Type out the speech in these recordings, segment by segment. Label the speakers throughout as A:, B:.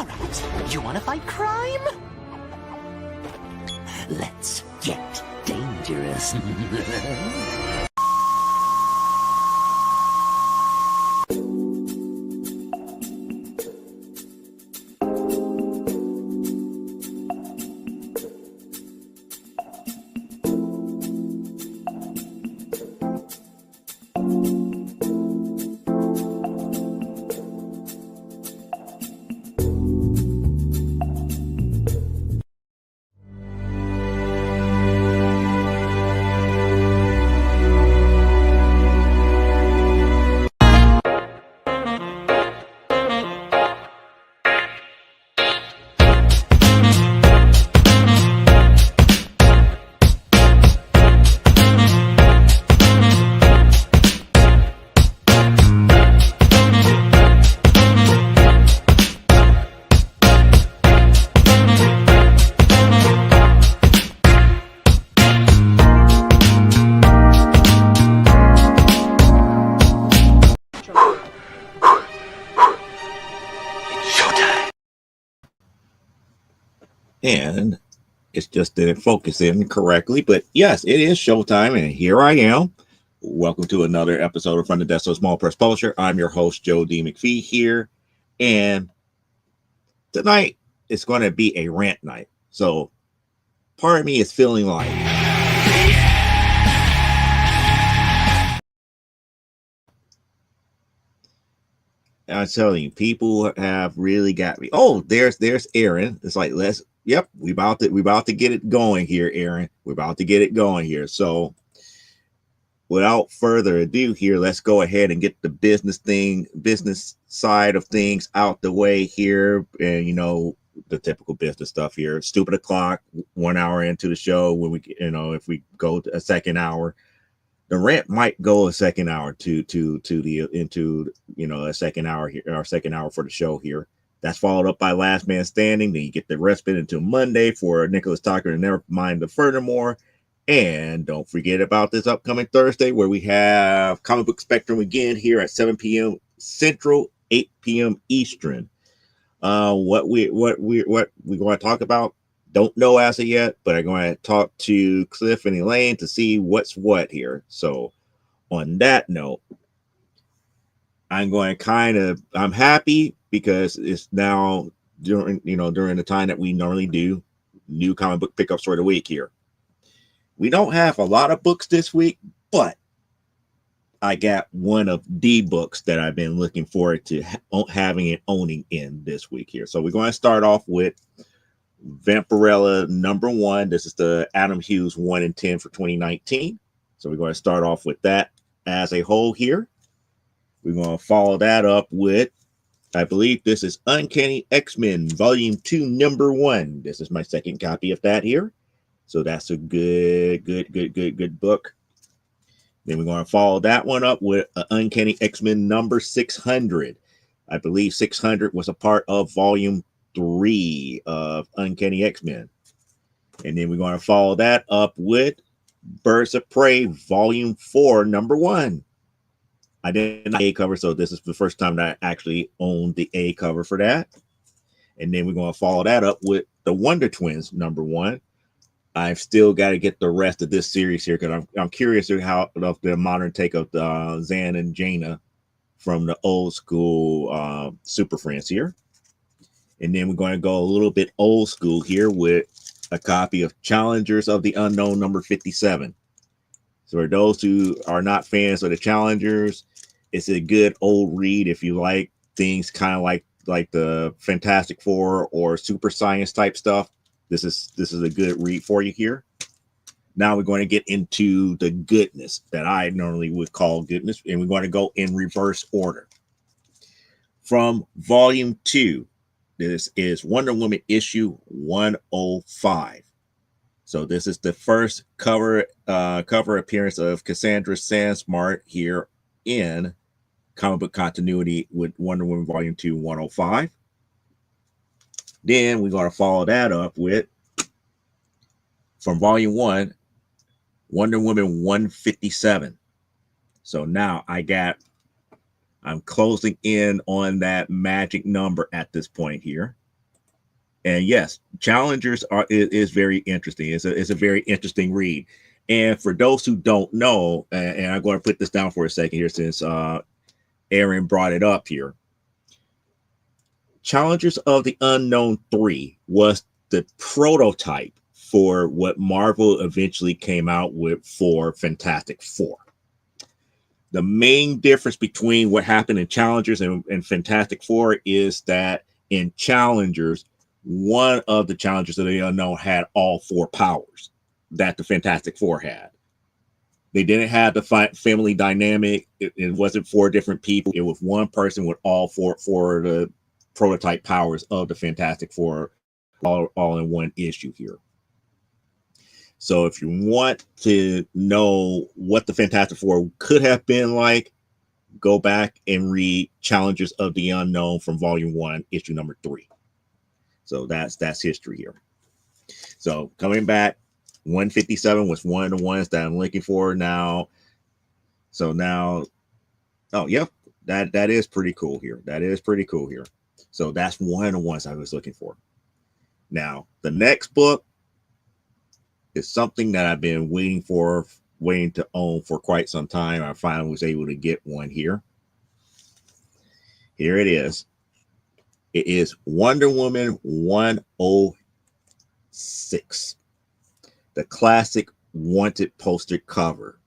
A: All right, you want to fight crime? Let's get dangerous.
B: And it's just didn't focus in correctly. But yes, it is showtime, and here I am. Welcome to another episode of From the Desk of Small Press Publisher. I'm your host, Joe D. McPhee here, and tonight it's going to be a rant night. So part of me is feeling like I'm telling you, people have really got me. Oh, there's Aaron. It's like we about to get it going here, Aaron. We're about to get it going here. So without further ado here, let's go ahead and get the business side of things out the way here. And the typical business stuff here. Stupid o'clock, 1 hour into the show, when we if we go to a second hour, the rant might go a second hour into a second hour here, our second hour for the show here. That's followed up by Last Man Standing. Then you get the respite until Monday for Nicholas Tucker and Never Mind the Furthermore. And don't forget about this upcoming Thursday, where we have Comic Book Spectrum again here at 7 p.m. Central, 8 p.m. Eastern. What we're going to talk about, don't know as of yet, but I'm going to talk to Cliff and Elaine to see what's what here. So on that note, I'm happy because it's now during the time that we normally do new comic book pickups for the week here. We don't have a lot of books this week, but I got one of the books that I've been looking forward to having and owning in this week here. So we're going to start off with Vampirella #1. This is the Adam Hughes 1 in 10 for 2019. So we're going to start off with that as a whole here. We're going to follow that up with, I believe this is Uncanny X-Men Volume 2 #1. This is my second copy of that here. So that's a good book. Then we're going to follow that one up with Uncanny X-Men #600. I believe 600 was a part of Volume 3 of Uncanny X-Men. And then we're going to follow that up with Birds of Prey Volume 4 #1. I didn't have A cover, so this is the first time that I actually owned the A cover for that. And then we're going to follow that up with the Wonder Twins #1. I've still got to get the rest of this series here because I'm curious of the modern take of the Zan and Jaina from the old school Super Friends here. And then we're going to go a little bit old school here with a copy of Challengers of the Unknown #57. So for those who are not fans of the Challengers, it's a good old read if you like things kind of like the Fantastic Four or Super Science type stuff. This is a good read for you here. Now we're going to get into the goodness that I normally would call goodness, and we're going to go in reverse order. From Volume 2, this is Wonder Woman issue 105. So this is the first cover appearance of Cassandra Sandsmart here in comic book continuity with Wonder Woman Volume 2 105. Then we're going to follow that up with, from Volume 1, Wonder Woman 157. So now I'm closing in on that magic number at this point here. And yes, Challengers is very interesting. It's a very interesting read. And for those who don't know, and I'm going to put this down for a second here since Aaron brought it up here. Challengers of the Unknown 3 was the prototype for what Marvel eventually came out with for Fantastic Four. The main difference between what happened in Challengers and Fantastic Four is that in Challengers, one of the Challengers of the Unknown had all four powers that the Fantastic Four had. They didn't have the family dynamic. It wasn't four different people. It was one person with all four the prototype powers of the Fantastic Four all in one issue here. So if you want to know what the Fantastic Four could have been like, go back and read Challengers of the Unknown from Volume 1, issue number 3. So that's history here. So coming back, 157 was one of the ones that I'm looking for now. So now, oh, yep, that is pretty cool here. That is pretty cool here. So that's one of the ones I was looking for. Now, the next book is something that I've been waiting to own for quite some time. I finally was able to get one here. Here it is. It is Wonder Woman 106, the classic wanted poster cover.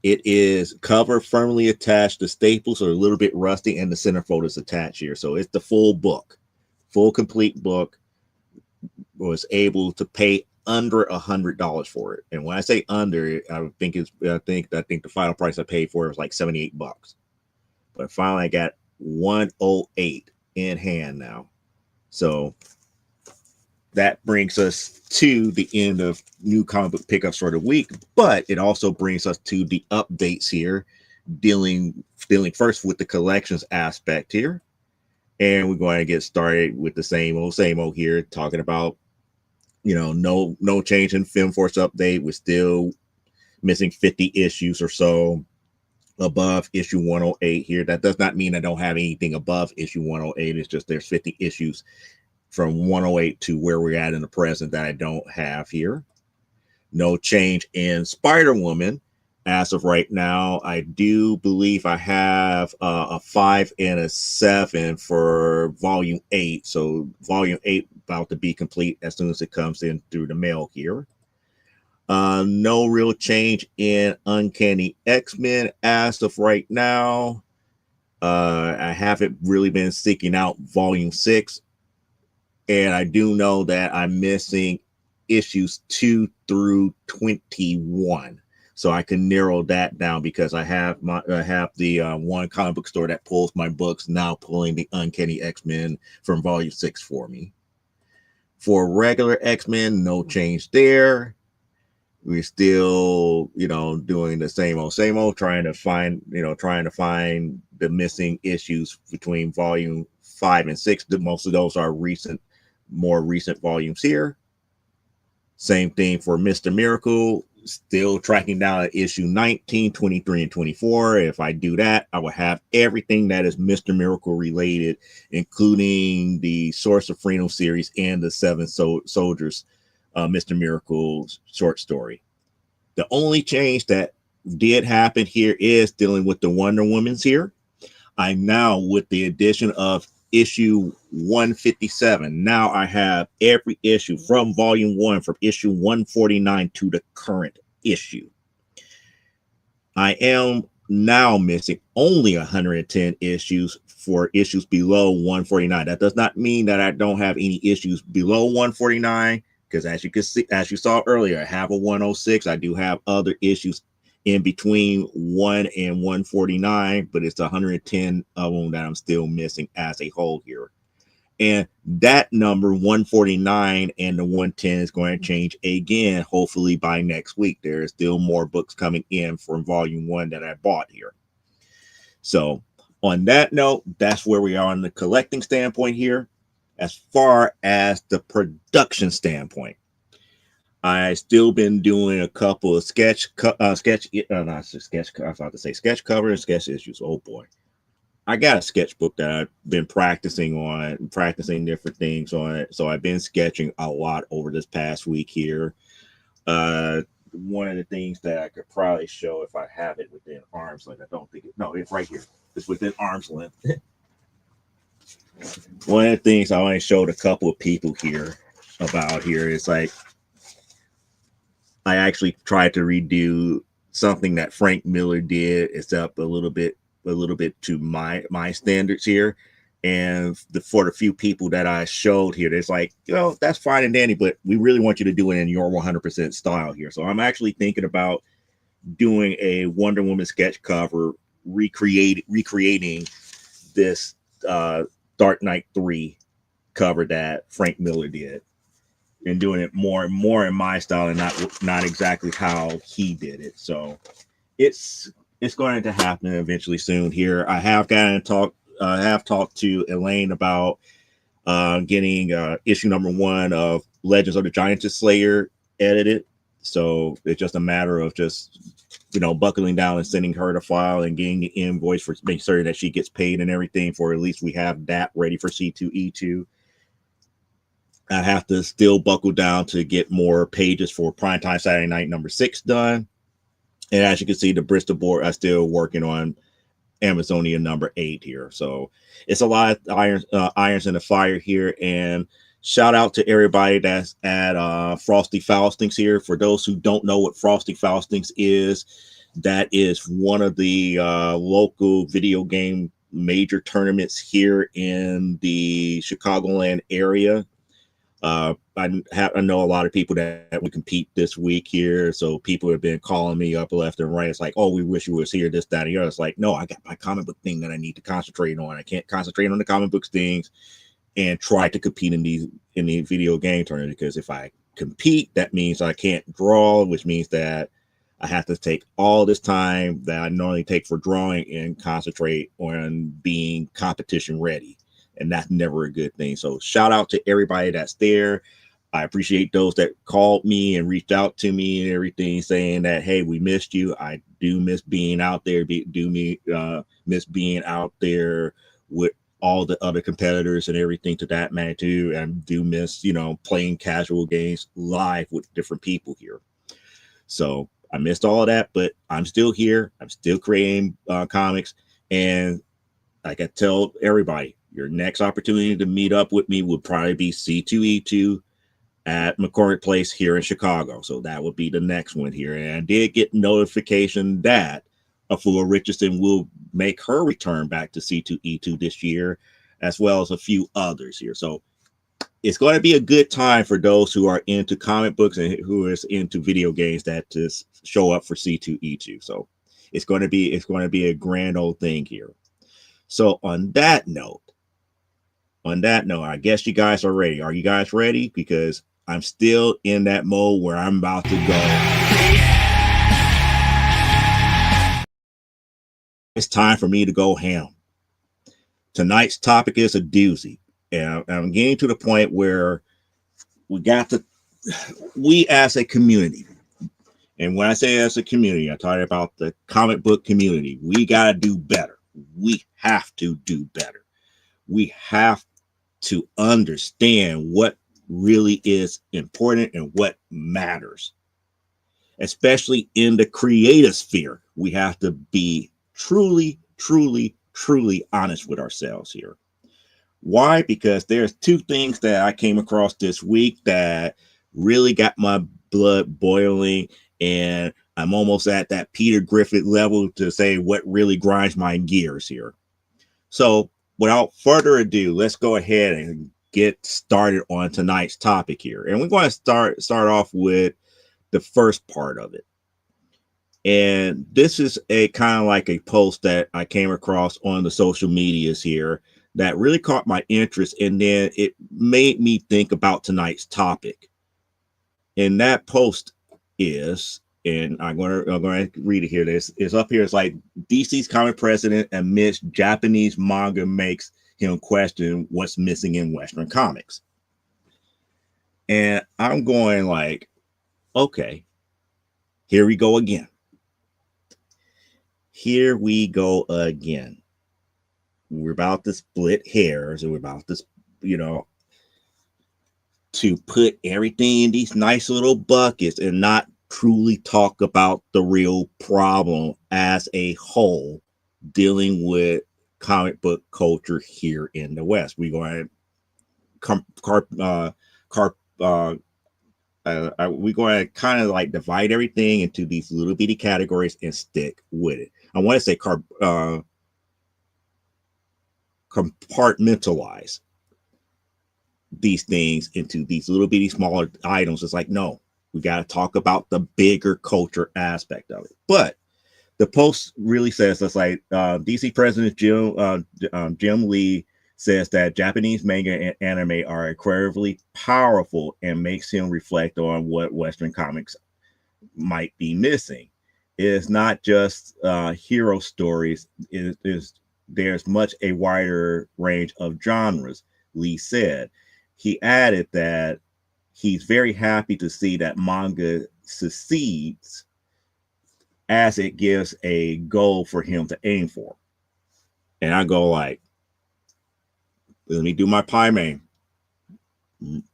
B: It is cover firmly attached. The staples are a little bit rusty and the centerfold is attached here. So it's the full book, full complete book. Was able to pay under $100 for it. And when I say under, I think the final price I paid for it was like $78. But finally I got 108 in hand now. So that brings us to the end of new comic book pickups for the week, but it also brings us to the updates here, dealing first with the collections aspect here. And we're going to get started with the same old here, talking about, no change in Film Force update. We're still missing 50 issues or so above issue 108 here. That does not mean I don't have anything above issue 108. It's just there's 50 issues from 108 to where we're at in the present that I don't have here. No change in Spider-Woman. As of right now, I do believe I have a 5 and a 7 for volume 8. So volume 8 about to be complete as soon as it comes in through the mail here. No real change in Uncanny X-Men as of right now. I haven't really been seeking out volume 6. And I do know that I'm missing issues 2 through 21. So I can narrow that down because I have the one comic book store that pulls my books now pulling the Uncanny X-Men from volume 6 for me. For regular X-Men, no change there. We're still, doing the same old, trying to find the missing issues between volume 5 and 6. Most of those are more recent volumes here. Same thing for Mr. Miracle. Still tracking down at issue 19, 23, and 24. If I do that, I will have everything that is Mr. Miracle related, including the Source of Freedom series and the Seven Soldiers Mr. Miracle short story. The only change that did happen here is dealing with the Wonder Womans here. I now, with the addition of issue 157, now I have every issue from volume 1 from issue 149 to the current issue. I am now missing only 110 issues for issues below 149. That does not mean that I don't have any issues below 149, because as you saw earlier, I have a 106. I do have other issues in between 1 and 149, but it's 110 of them that I'm still missing as a whole here. And that number 149 and the 110 is going to change again, hopefully by next week. There are still more books coming in from volume 1 that I bought here. So on that note, that's where we are on the collecting standpoint here. As far as the production standpoint, I still been doing a couple of sketch cover and sketch issues. Oh boy. I got a sketchbook that I've been practicing different things on it. So I've been sketching a lot over this past week here. One of the things that I could probably show if I have it within arm's length. I don't think no, it's right here. It's within arm's length. One of the things I only showed a couple of people here about here is like I actually tried to redo something that Frank Miller did. It's up a little bit to my standards here. And for the few people that I showed here, there's like, that's fine and dandy, but we really want you to do it in your 100% style here. So I'm actually thinking about doing a Wonder Woman sketch cover, recreating this Dark Knight 3 cover that Frank Miller did, and doing it more and more in my style and not exactly how he did it. So it's going to happen eventually soon here. I have talked to Elaine about getting issue number 1 of Legends of the Giantess Slayer edited. So it's just a matter of just buckling down and sending her the file and getting the invoice for making certain that she gets paid and everything, for at least we have that ready for C2E2. I have to still buckle down to get more pages for Primetime Saturday Night number 6 done. And as you can see, the Bristol board, I'm still working on Amazonia number 8 here. So it's a lot of irons in the fire here. And shout out to everybody that's at Frosty Faustings here. For those who don't know what Frosty Faustings is, that is one of the local video game major tournaments here in the Chicagoland area. I know a lot of people that would compete this week here. So people have been calling me up left and right. It's like, oh, we wish you was here, this, that, and the other. It's like, no, I got my comic book thing that I need to concentrate on. I can't concentrate on the comic books things and try to compete in the video game tournament, because if I compete, that means I can't draw, which means that I have to take all this time that I normally take for drawing and concentrate on being competition ready. And that's never a good thing. So shout out to everybody that's there. I appreciate those that called me and reached out to me and everything, saying that, hey, we missed you. I do miss being out there. Miss being out there with all the other competitors and everything to that magnitude. And do miss, playing casual games live with different people here. So I missed all of that, but I'm still here. I'm still creating comics. And like I tell everybody, your next opportunity to meet up with me would probably be C2E2 at McCormick Place here in Chicago. So that would be the next one here. And I did get notification that Afua Richardson will make her return back to C2E2 this year, as well as a few others here. So it's going to be a good time for those who are into comic books and who is into video games that just show up for C2E2. So it's going to be a grand old thing here. So on that note, I guess you guys are ready. Are you guys ready? Because I'm still in that mode where I'm about to go. It's time for me to go ham. Tonight's topic is a doozy. And I'm getting to the point where we as a community, and when I say as a community, I'm talking about the comic book community, we got to do better. We have to do better. We have to understand what really is important and what matters, especially in the creative sphere. We have to be truly honest with ourselves here. Why? Because there's 2 things that I came across this week that really got my blood boiling, and I'm almost at that Peter Griffin level to say what really grinds my gears here. So without further ado, let's go ahead and get started on tonight's topic here. And we're going to start off with the first part of it. And this is a kind of like a post that I came across on the social medias here that really caught my interest, and then it made me think about tonight's topic. And that post is, and I'm going to read it here. This is up here. It's like, DC's comic president admits Japanese manga makes him question what's missing in Western comics. And I'm going like, okay, here we go again. Here we go again. we're about to split hairs, and we're about to, you know, to put everything in these nice little buckets and not truly talk about the real problem as a whole, dealing with comic book culture here in the West. We're going we're going to kind of like divide everything into these little bitty categories and stick with it. I want to say compartmentalize these things into these little bitty smaller items. It's like, no, we got to talk about the bigger culture aspect of it. But the post really says that's like DC President Jim Lee says that Japanese manga and anime are incredibly powerful and makes him reflect on what Western comics might be missing. It's not just hero stories. There's much a wider range of genres, Lee said. He added that he's very happy to see that manga succeeds as it gives a goal for him to aim for. And I go like, let me do my pie main. I'm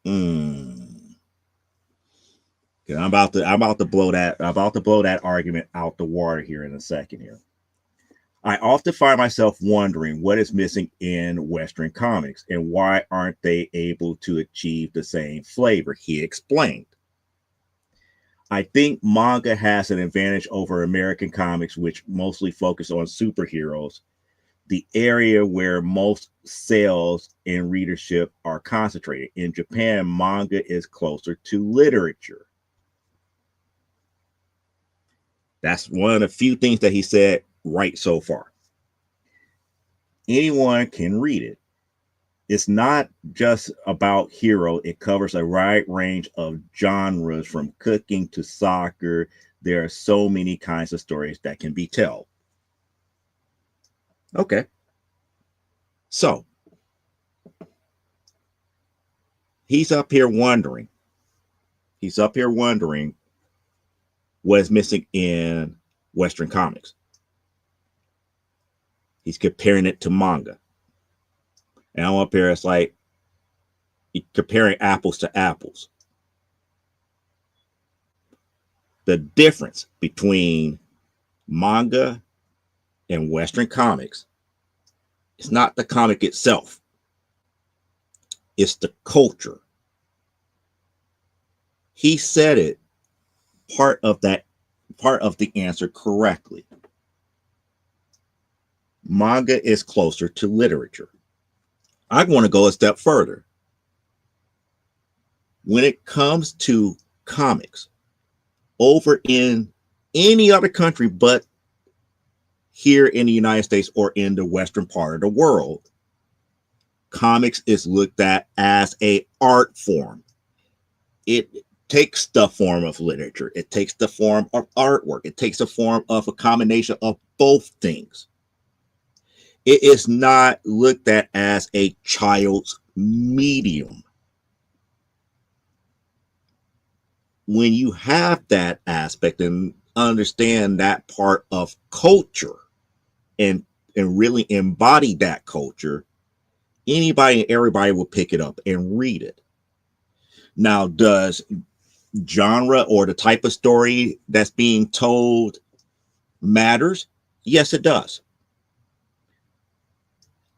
B: about to blow that argument out the water here in a second here. I often find myself wondering what is missing in Western comics and why aren't they able to achieve the same flavor, he explained. I think manga has an advantage over American comics, which mostly focus on superheroes, the area where most sales and readership are concentrated. In Japan, manga is closer to literature. That's one of the few things that he said right so far. Anyone can read it. It's not just about hero. It covers a wide range of genres from cooking to soccer. There are so many kinds of stories that can be told. Okay. So he's up here wondering what is missing in Western comics. He's comparing it to manga. And I'm up here, it's like comparing apples to apples. The difference between manga and Western comics is not the comic itself. It's the culture. He said it part of the answer correctly. Manga is closer to literature. I want to go a step further. When it comes to comics, over in any other country but here in the United States or in the Western part of the world, comics is looked at as an art form. It takes the form of literature. It takes the form of artwork. It takes the form of a combination of both things. It is not looked at as a child's medium. When you have that aspect and understand that part of culture and really embody that culture, anybody and everybody will pick it up and read it. Now, does genre or the type of story that's being told matters? Yes, it does.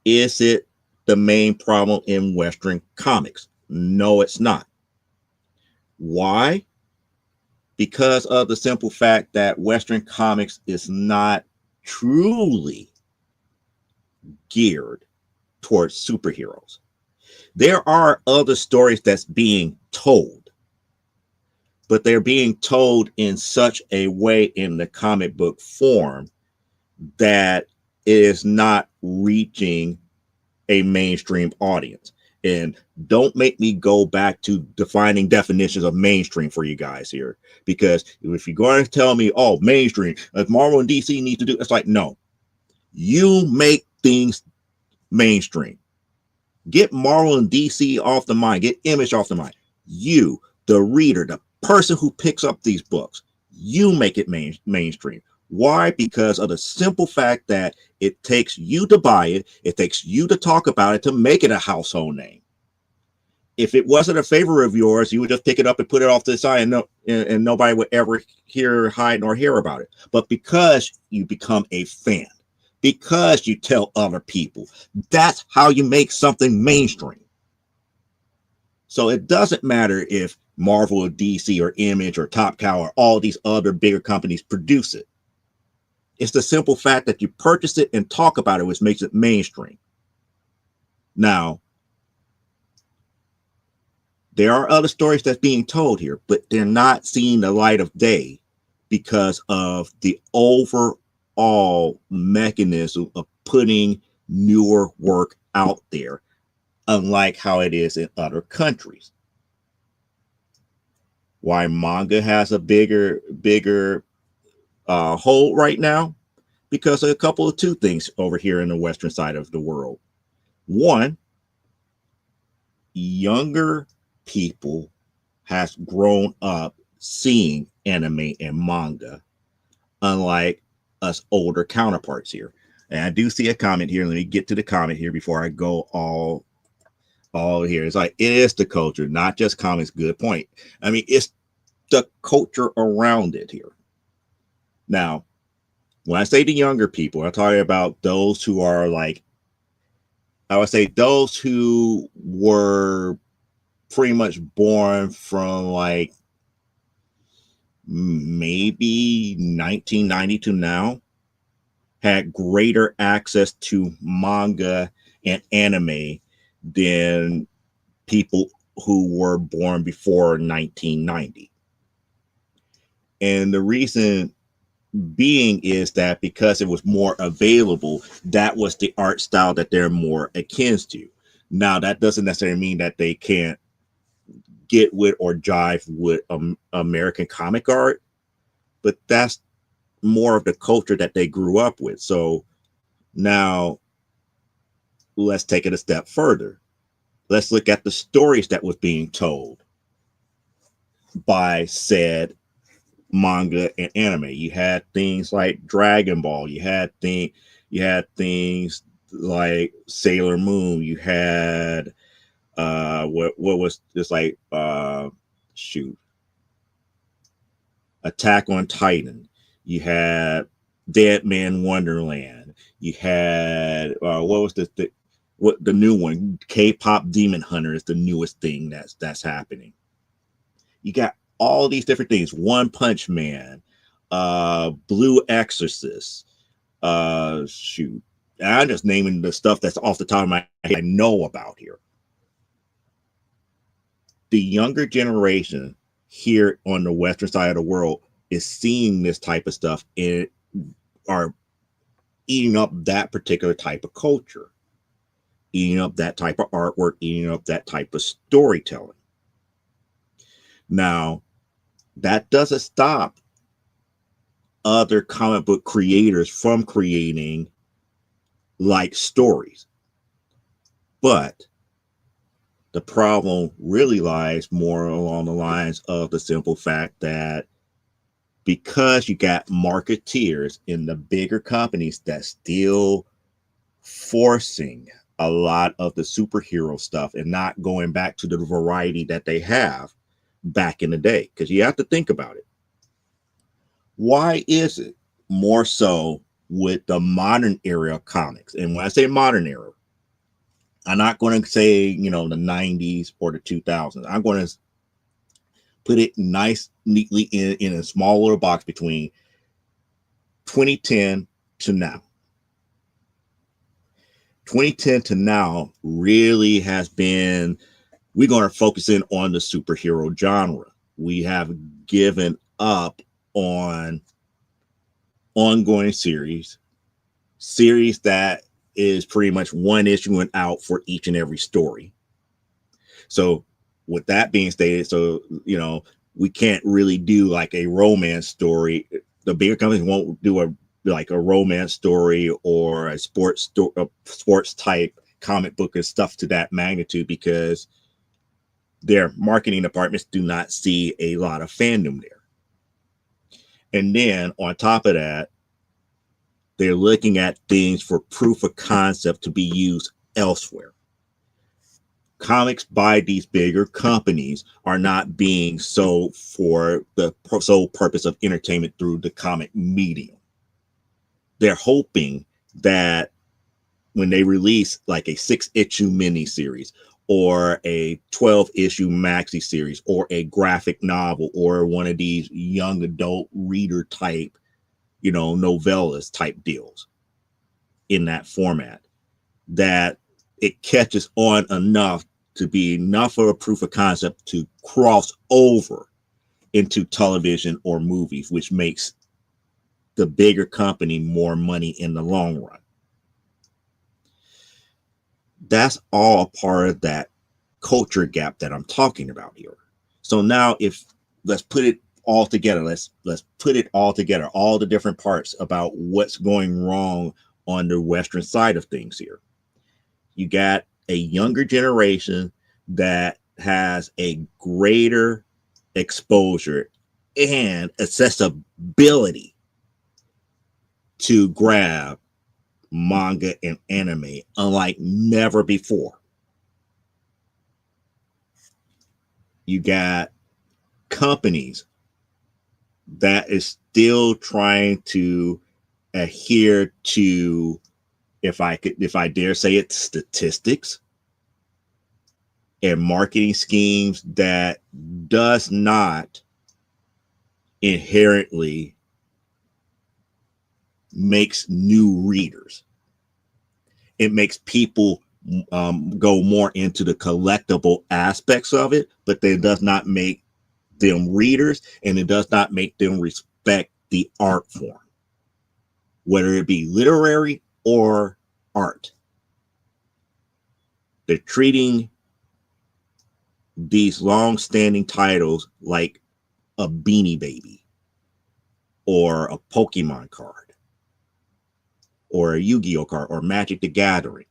B: Is it the main problem in Western comics? No, it's not. Why? Because of the simple fact that Western comics is not truly geared towards superheroes. There are other stories that's being told, but they're being told in such a way in the comic book form that it is not reaching a mainstream audience. And don't make me go back to defining definitions of mainstream for you guys here, because if you're going to tell me, oh, mainstream, if Marvel and DC need to do, it's like, no, you make things mainstream. Get Marvel and DC off the mind, get Image off the mind. You, the reader, the person who picks up these books, you make it mainstream. Why? Because of the simple fact that it takes you to buy it, it takes you to talk about it to make it a household name. If it wasn't a favorite of yours, you would just pick it up and put it off to the side, and nobody would ever hear, hide, nor hear about it. But because you become a fan, because you tell other people, that's how you make something mainstream. So it doesn't matter if Marvel or DC or Image or Top Cow or all these other bigger companies produce it. It's the simple fact that you purchase it and talk about it, which makes it mainstream. Now, there are other stories that's being told here, but they're not seeing the light of day because of the overall mechanism of putting newer work out there, unlike how it is in other countries. Why manga has a bigger hold right now? Because of a couple of two things over here in the western side of the world. One, younger people has grown up seeing anime and manga, unlike us older counterparts here. And I do see a comment here. Let me get to the comment here before I go all here. It's like, it is the culture, not just comics. Good point. I mean, it's the culture around it here. Now, when I say the younger people, I'm talking about those who are like, I would say those who were pretty much born from like maybe 1990 to now, had greater access to manga and anime than people who were born before 1990. And the reason being is that because it was more available, that was the art style that they're more akin to. Now, that doesn't necessarily mean that they can't get with or jive with American comic art, but that's more of the culture that they grew up with. So now let's take it a step further. Let's look at the stories that was being told by said manga and anime. You had things like Dragon Ball. You had things like Sailor Moon. You had what was just like Attack on Titan. You had Dead Man Wonderland. You had what was the new one? K-pop Demon Hunter is the newest thing that's happening. You got all these different things. One Punch Man, Blue Exorcist. I'm just naming the stuff that's off the top of my head I know about here. The younger generation here on the western side of the world is seeing this type of stuff and are eating up that particular type of culture, eating up that type of artwork, eating up that type of storytelling. Now, that doesn't stop other comic book creators from creating like stories. But the problem really lies more along the lines of the simple fact that because you got marketeers in the bigger companies that still forcing a lot of the superhero stuff and not going back to the variety that they have back in the day. Because you have to think about it. Why is it more so with the modern era of comics? And when I say modern era, I'm not going to say, the 90s or the 2000s. I'm going to put it neatly in a small little box between 2010 to now. 2010 to now really has been, we're going to focus in on the superhero genre. We have given up on ongoing series that is pretty much one issue and out for each and every story. So with that being stated, we can't really do like a romance story. The bigger companies won't do a romance story or a sports type comic book and stuff to that magnitude because their marketing departments do not see a lot of fandom there. And then on top of that, They're looking at things for proof of concept to be used elsewhere. Comics by these bigger companies are not being sold for the sole purpose of entertainment through the comic medium. They're hoping that when they release like a 6-issue miniseries or a 12-issue maxi series or a graphic novel or one of these young adult reader type, novellas type deals in that format, that it catches on enough to be enough of a proof of concept to cross over into television or movies, which makes the bigger company more money in the long run. That's all part of that culture gap that I'm talking about here. So now let's put it all together. Let's put it all together, all the different parts about what's going wrong on the Western side of things here. You got a younger generation that has a greater exposure and accessibility to grab manga and anime unlike never before. You got companies that is still trying to adhere to, if I dare say it, statistics and marketing schemes that does not inherently makes new readers. It makes people go more into the collectible aspects of it, but it does not make them readers, and it does not make them respect the art form, whether it be literary or art. They're treating these long-standing titles like a Beanie Baby or a Pokemon card or a Yu-Gi-Oh card or Magic the Gathering.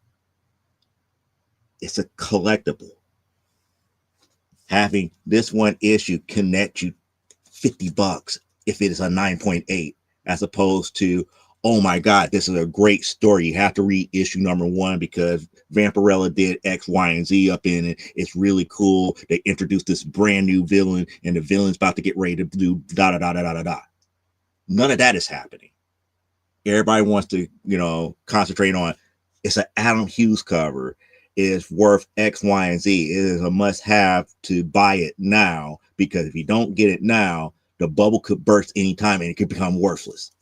B: It's a collectible. Having this one issue connect you $50 if it is a 9.8, as opposed to, oh my God, this is a great story. You have to read issue number 1 because Vampirella did X, Y, and Z up in it. It's really cool. They introduced this brand new villain, and the villain's about to get ready to do da da da da da da. None of that is happening. Everybody wants to, concentrate on it's an Adam Hughes cover. Is worth X, Y, and Z. It is a must-have to buy it now, because if you don't get it now, the bubble could burst anytime and it could become worthless.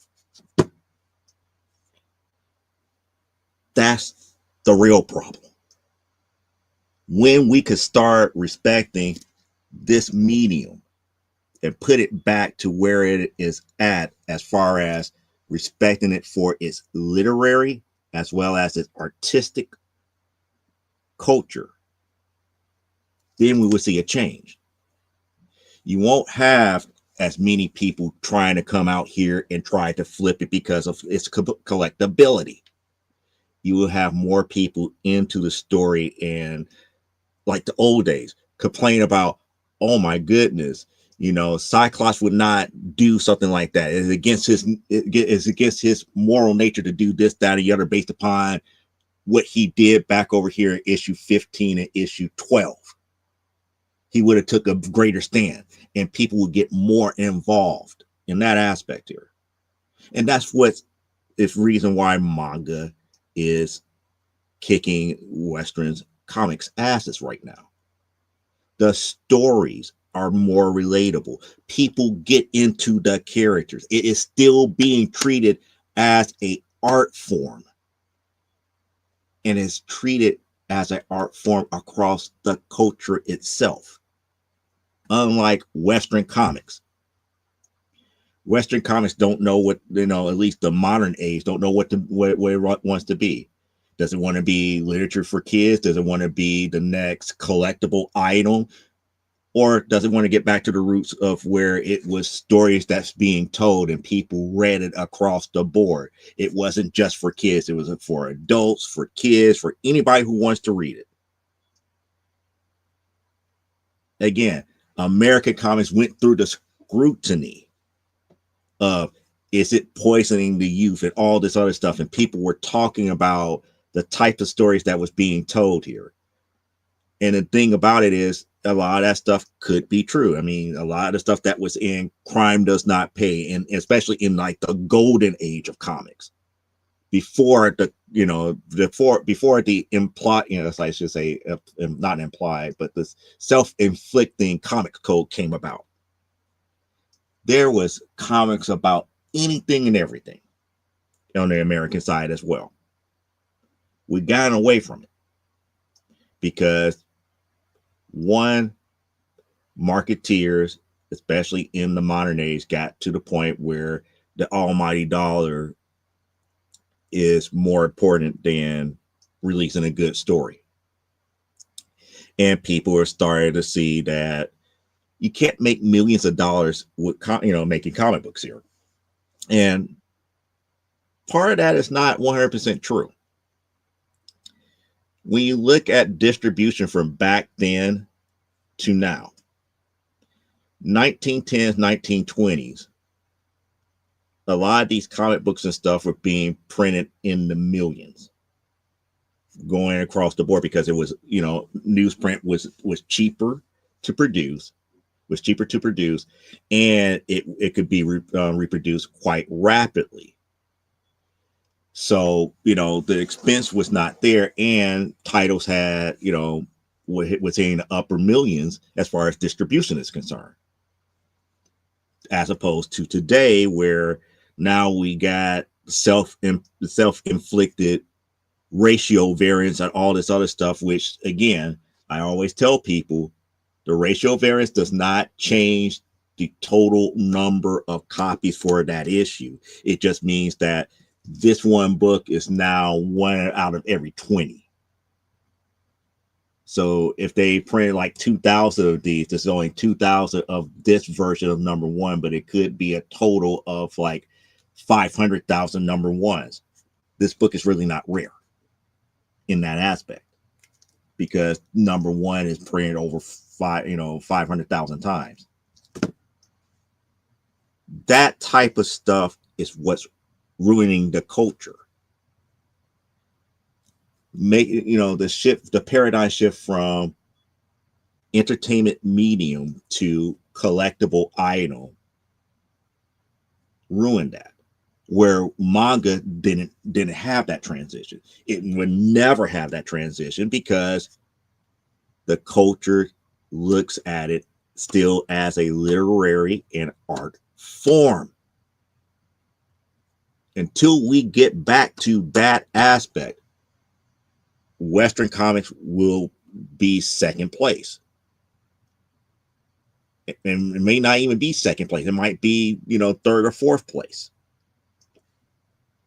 B: That's the real problem. When we could start respecting this medium and put it back to where it is at, as far as respecting it for its literary as well as its artistic culture, then we will see a change. You won't have as many people trying to come out here and try to flip it because of its collectability. You will have more people into the story, and like the old days, complain about, oh my goodness, Cyclops would not do something like that. It's against his moral nature to do this, that, or the other, based upon what he did back over here in issue 15 and issue 12. He would have took a greater stand, and people would get more involved in that aspect here. And that's what is reason why manga is kicking Western's comics asses right now. The stories are more relatable. People get into the characters. It is still being treated as an art form, and is treated as an art form across the culture itself. Unlike Western comics. Western comics don't know what, at least the modern age, don't know what it wants to be. Does it want to be literature for kids? Does it want to be the next collectible item? Or does it want to get back to the roots of where it was stories that's being told and people read it across the board? It wasn't just for kids. It was for adults, for kids, for anybody who wants to read it. Again, American comics went through the scrutiny of Is it poisoning the youth and all this other stuff? And people were talking about the type of stories that was being told here. And the thing about it is, a lot of that stuff could be true. I mean, a lot of the stuff that was in Crime Does Not Pay, and especially in like the golden age of comics, before the, you know, before the implied, you know, I should say, not implied, but this self-inflicting comic code came about. There was comics about anything and everything on the American side as well. We got away from it because, one, marketeers, especially in the modern age, got to the point where the almighty dollar is more important than releasing a good story. And people are starting to see that you can't make millions of dollars with, you know, making comic books here. And part of that is not 100% true. When you look at distribution from back then to now, 1910s, 1920s, a lot of these comic books and stuff were being printed in the millions, going across the board, because it was, you know, newsprint was cheaper to produce, and it could be reproduced quite rapidly. So, you know, the expense was not there, and titles had, you know, was in the upper millions as far as distribution is concerned, as opposed to today, where now we got self-inflicted ratio variance and all this other stuff, which, again, I always tell people, the ratio variance does not change the total number of copies for that issue. It just means that this one book is now 1 out of every 20. So if they printed like 2,000 of these, there's only 2,000 of this version of number one, but it could be a total of like 500,000 number ones. This book is really not rare in that aspect, because number one is printed over 500,000 times. That type of stuff is what's ruining the culture. Make, you know, the paradigm shift from entertainment medium to collectible item ruined that, where manga didn't have that transition. It would never have that transition, because the culture looks at it still as a literary and art form. Until we get back to that aspect, Western comics will be second place. And it may not even be second place. It might be, you know, third or fourth place.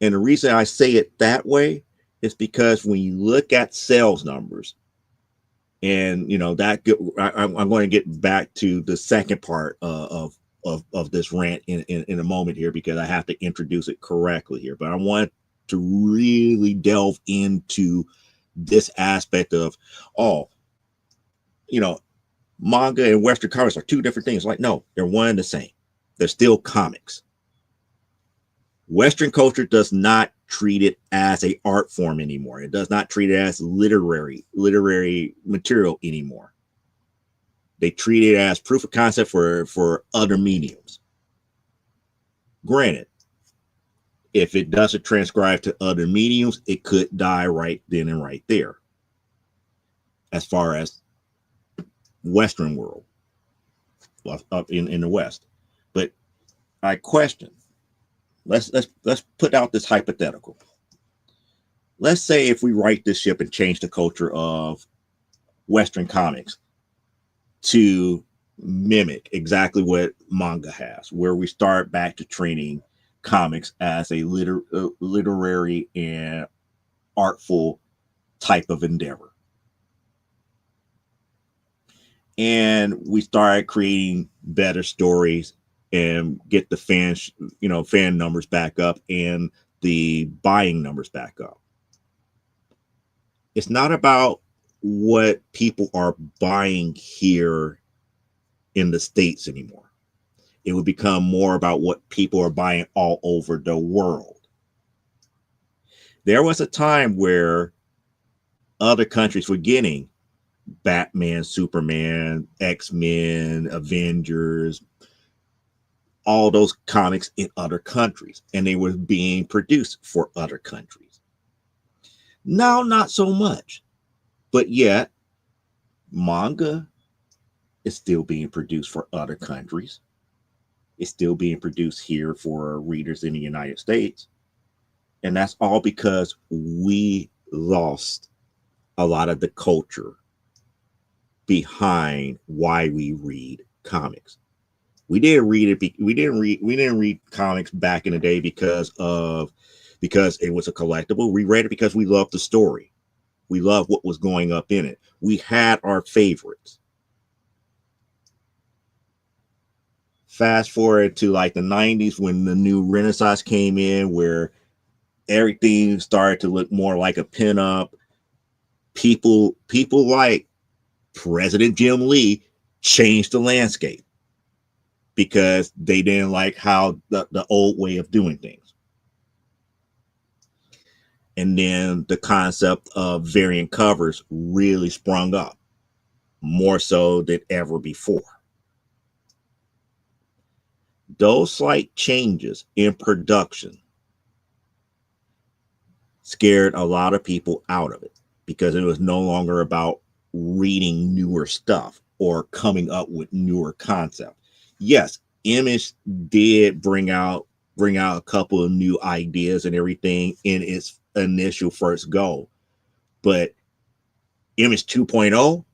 B: And the reason I say it that way is because when you look at sales numbers, and, you know, that I'm going to get back to the second part of this rant in a moment here, because I have to introduce it correctly here. But I want to really delve into this aspect of, oh, you know, manga and Western comics are two different things. Like, no, they're one and the same. They're still comics. Western culture does not treat it as an art form anymore. It does not treat it as literary material anymore. They treat it as proof of concept for other mediums. Granted, if it doesn't transcribe to other mediums, it could die right then and right there, as far as Western world, up in the West. But I question, let's put out this hypothetical. Let's say if we right this ship and change the culture of Western comics to mimic exactly what manga has, where we start back to treating comics as a literary and artful type of endeavor, and we start creating better stories and get the fan numbers back up and the buying numbers back up. It's not about what people are buying here in the States anymore. It would become more about what people are buying all over the world. There was a time where other countries were getting Batman, Superman, X-Men, Avengers, all those comics in other countries, and they were being produced for other countries. Now, not so much, but yet manga is still being produced for other countries. It's still being produced here for readers in the United States. And that's all because we lost a lot of the culture behind why we read comics. We didn't read comics back in the day because it was a collectible. We read it because we loved the story. We loved what was going up in it. We had our favorites. Fast forward to like the 90s when the new Renaissance came in, where everything started to look more like a pinup. People like President Jim Lee changed the landscape because they didn't like how the old way of doing things. And then the concept of variant covers really sprung up more so than ever before. Those slight changes in production scared a lot of people out of it because it was no longer about reading newer stuff or coming up with newer concepts. Yes, Image did bring out a couple of new ideas and everything in its initial first go, but Image 2.0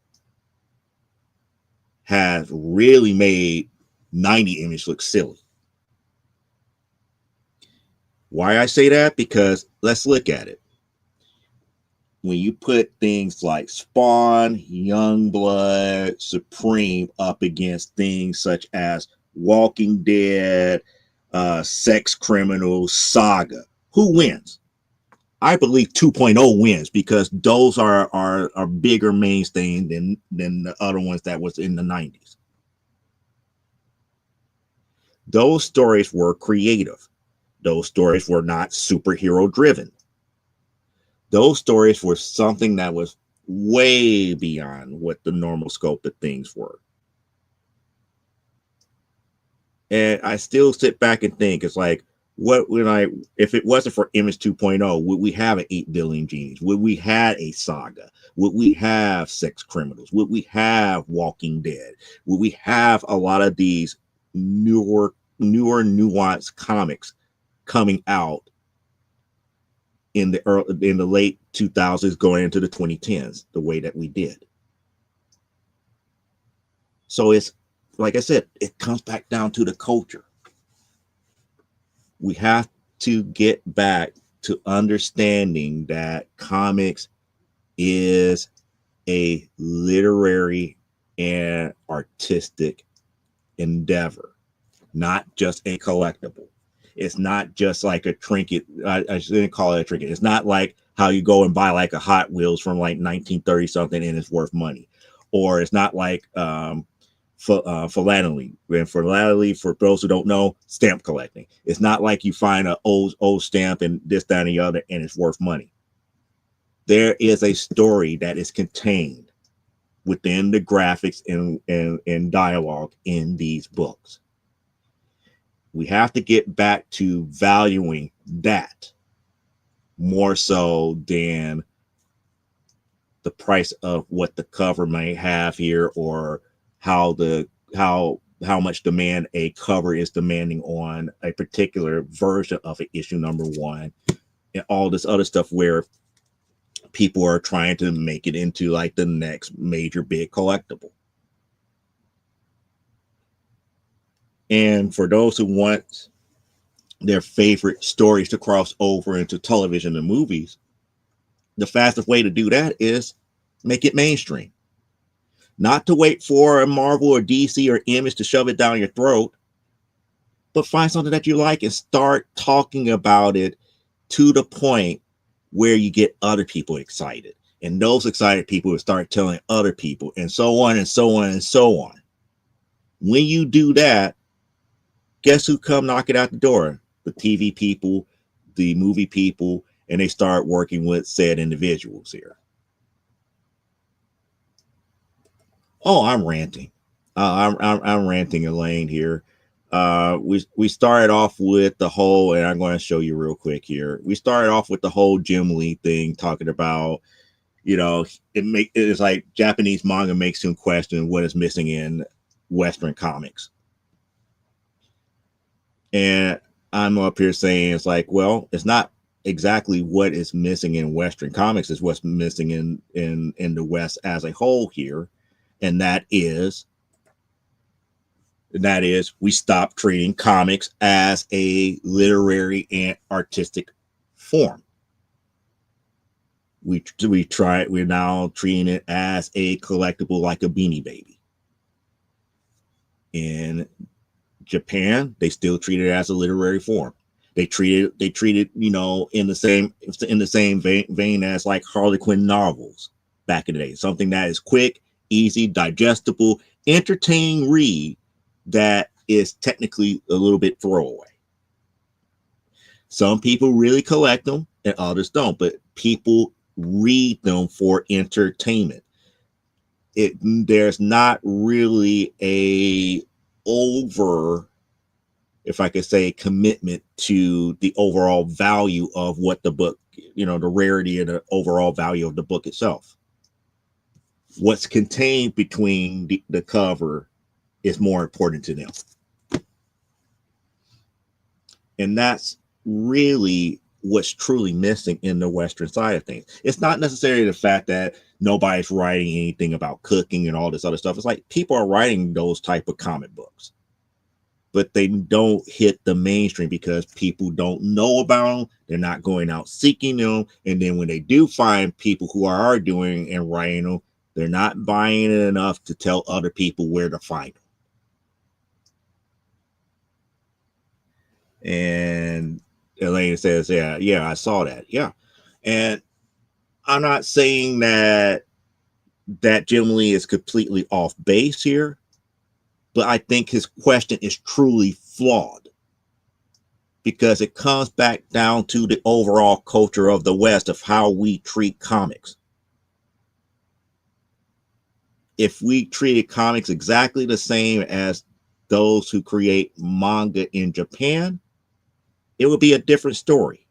B: has really made 90 Image look silly. Why I say that? Because let's look at it. When you put things like Spawn, Youngblood, Supreme up against things such as Walking Dead, Sex Criminals, Saga, who wins? I believe 2.0 wins because those are bigger mainstay than the other ones that was in the 90s. Those stories were creative. Those stories were not superhero driven. Those stories were something that was way beyond what the normal scope of things were. And I still sit back and think, it's like, if it wasn't for Image 2.0, would we have an 8 billion genies? Would we have a Saga? Would we have Sex Criminals? Would we have Walking Dead? Would we have a lot of these newer nuanced comics coming out in the late 2000s going into the 2010s the way that we did? So it's like I said, it comes back down to the culture. We have to get back to understanding that comics is a literary and artistic endeavor, not just a collectible. It's not just like a trinket. I shouldn't call it a trinket. It's not like how you go and buy like a Hot Wheels from like 1930 something and it's worth money. Or it's not like philately. And philately, for those who don't know, stamp collecting. It's not like you find an old stamp and this, that, and the other, and it's worth money. There is a story that is contained within the graphics and dialogue in these books. We have to get back to valuing that more so than the price of what the cover may have here, or how much demand a cover is demanding on a particular version of an issue number one, and all this other stuff where people are trying to make it into like the next major big collectible. And for those who want their favorite stories to cross over into television and movies, the fastest way to do that is make it mainstream. Not to wait for a Marvel or DC or Image to shove it down your throat, but find something that you like and start talking about it to the point where you get other people excited. And those excited people will start telling other people, and so on and so on and so on. When you do that, guess who come knocking at the door? The TV people, the movie people, and they start working with said individuals here. Oh, I'm ranting. I'm ranting, Elaine here. We started off with the whole, and I'm going to show you real quick here. We started off with the whole Jim Lee thing, talking about, it's like Japanese manga makes him question what is missing in Western comics. And I'm up here saying it's like, well, it's not exactly what is missing in Western comics, is what's missing in the West as a whole here. And that is we stop treating comics as a literary and artistic form. We're now treating it as a collectible, like a Beanie Baby. In Japan, they still treat it as a literary form. They treat it, in the same vein as like Harlequin novels back in the day. Something that is quick, easy, digestible, entertaining read that is technically a little bit throwaway. Some people really collect them and others don't, but people read them for entertainment. There's not really a over, if I could say, commitment to the overall value of what the book, the rarity and the overall value of the book itself. What's contained between the cover is more important to them. And that's really what's truly missing in the Western side of things. It's not necessarily the fact that nobody's writing anything about cooking and all this other stuff. It's like people are writing those type of comic books, but they don't hit the mainstream because people don't know about them. They're not going out seeking them. And then when they do find people who are doing and writing them, they're not buying it enough to tell other people where to find them. And Elaine says, yeah, I saw that. Yeah. And I'm not saying that Jim Lee is completely off base here, but I think his question is truly flawed because it comes back down to the overall culture of the West of how we treat comics. If we treated comics exactly the same as those who create manga in Japan, it would be a different story.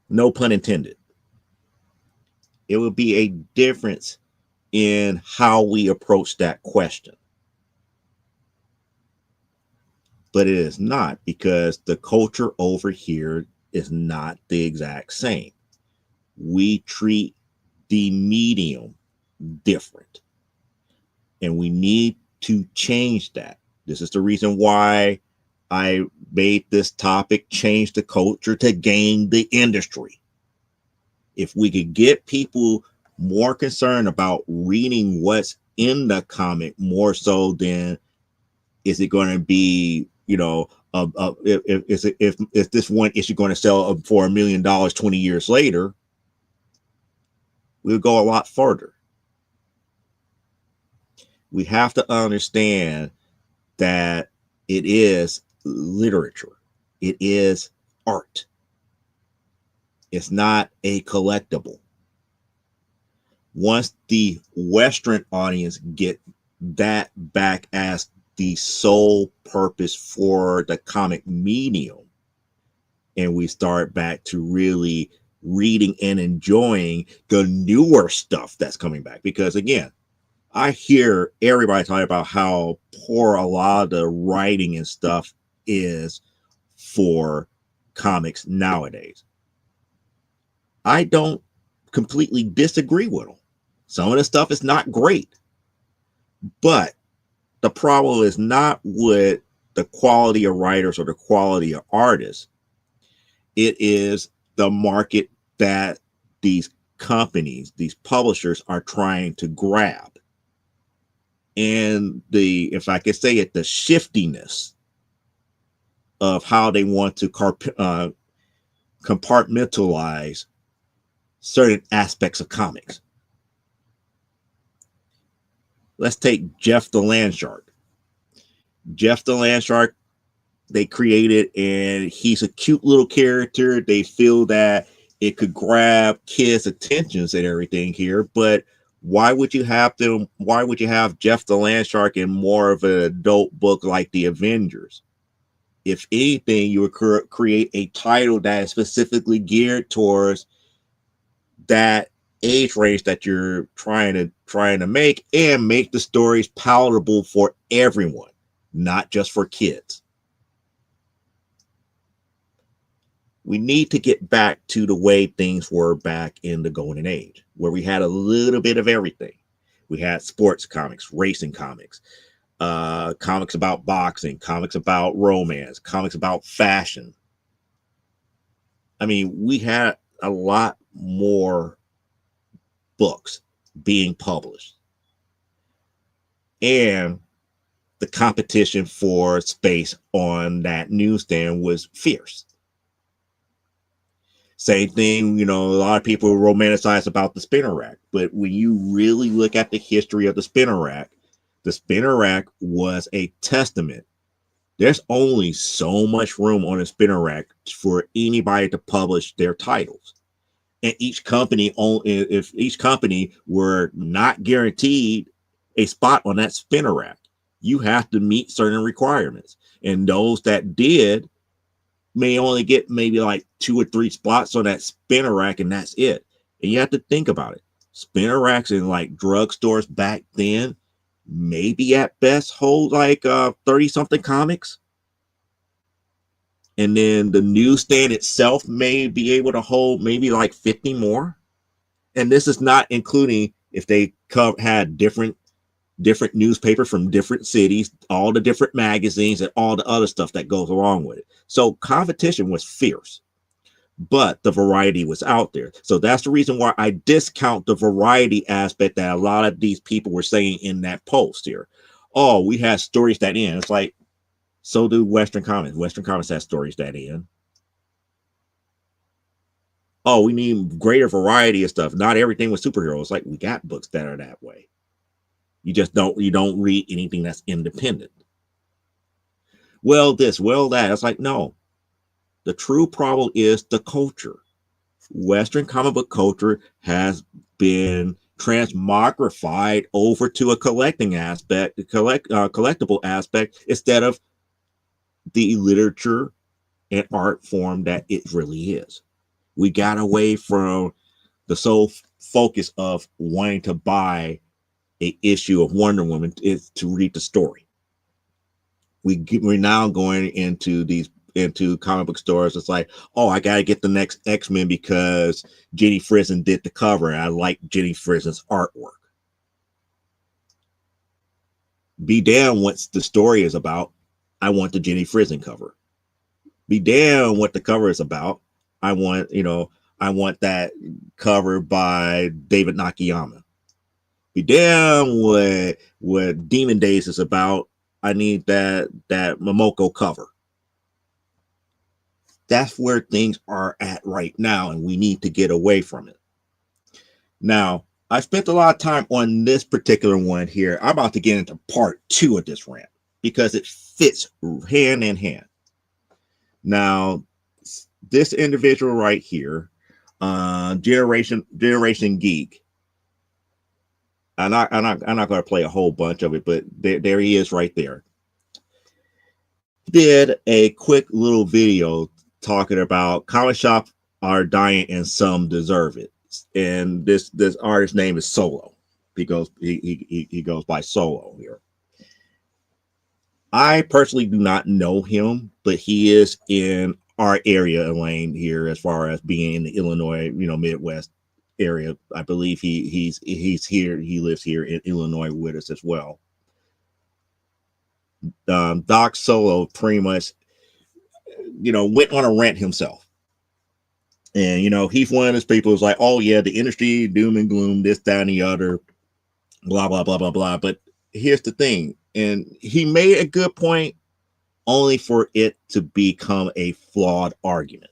B: No pun intended. It would be a difference in how we approach that question. But it is not, because the culture over here is not the exact same. We treat the medium different. And we need to change that. This is the reason why I made this topic change the culture to gain the industry. If we could get people more concerned about reading what's in the comic more so than is it going to be, if this one issue going to sell for $1 million 20 years later, we'll go a lot further. We have to understand that it is literature. It is art. It's not a collectible. Once the Western audience get that back as the sole purpose for the comic medium, and we start back to really reading and enjoying the newer stuff that's coming back, because again, I hear everybody talking about how poor a lot of the writing and stuff is for comics nowadays. I don't completely disagree with them. Some of the stuff is not great, but the problem is not with the quality of writers or the quality of artists. It is the market that these companies, these publishers are trying to grab. And if I could say it, the shiftiness of how they want to compartmentalize certain aspects of comics. Let's take Jeff the Land Shark. Jeff the Land Shark they created, and he's a cute little character. They feel that it could grab kids' attentions and everything here, but why would you have them? Why would you have Jeff the Land Shark in more of an adult book like the Avengers? If anything, you would create a title that is specifically geared towards that age range that you're trying to make, and make the stories palatable for everyone, not just for kids. We need to get back to the way things were back in the golden age, where we had a little bit of everything. We had sports comics, racing comics, comics about boxing, comics about romance, comics about fashion. I mean, we had a lot more books being published. And the competition for space on that newsstand was fierce. Same thing, a lot of people romanticize about the spinner rack, but when you really look at the history of the spinner rack was a testament. There's only so much room on a spinner rack for anybody to publish their titles. And if each company were not guaranteed a spot on that spinner rack, you have to meet certain requirements. And those that did may only get maybe like 2 or 3 spots on that spinner rack, and that's it. And you have to think about it. Spinner racks in like drugstores back then maybe at best hold like 30 something comics. And then the newsstand itself may be able to hold maybe like 50 more. And this is not including if they had different newspapers from different cities, all the different magazines, and all the other stuff that goes along with it. So competition was fierce, but the variety was out there. So that's the reason why I discount the variety aspect that a lot of these people were saying in that post here. Oh, we had stories that end. It's like, so do Western Comics. Western Comics has stories that end. Oh, we need greater variety of stuff. Not everything was superheroes. Like, we got books that are that way. You just don't read anything that's independent. Well, this, well, that. It's like, no. The true problem is the culture. Western comic book culture has been transmogrified over to a collecting aspect, collectible aspect, instead of the literature and art form that it really is. We got away from the sole focus of wanting to buy a issue of Wonder Woman is to read the story. We're now going into comic book stores. It's like, oh, I got to get the next X-Men because Jenny Frison did the cover and I like Jenny Frison's artwork. Be damned what the story is about. I want the Jenny Frison cover. Be damned what the cover is about. I want that cover by David Nakayama. Be damned what Demon Days is about. I need that Momoko cover. That's where things are at right now, and we need to get away from it. Now, I spent a lot of time on this particular one here. I'm about to get into part 2 of this rant because it fits hand in hand. Now, this individual right here, Generation Geek. I'm not going to play a whole bunch of it, but there he is right there. Did a quick little video talking about comic shops are dying and some deserve it. And this artist's name is Solo. He goes by Solo here. I personally do not know him, but he is in our area, Elaine, here, as far as being in the Illinois, Midwest area. I believe he's here. He lives here in Illinois with us as well. Doc Solo pretty much, went on a rant himself. And, he's one of those people who's like, oh, yeah, the industry, doom and gloom, this, that, and the other, blah, blah, blah, blah, blah. But here's the thing. And he made a good point only for it to become a flawed argument.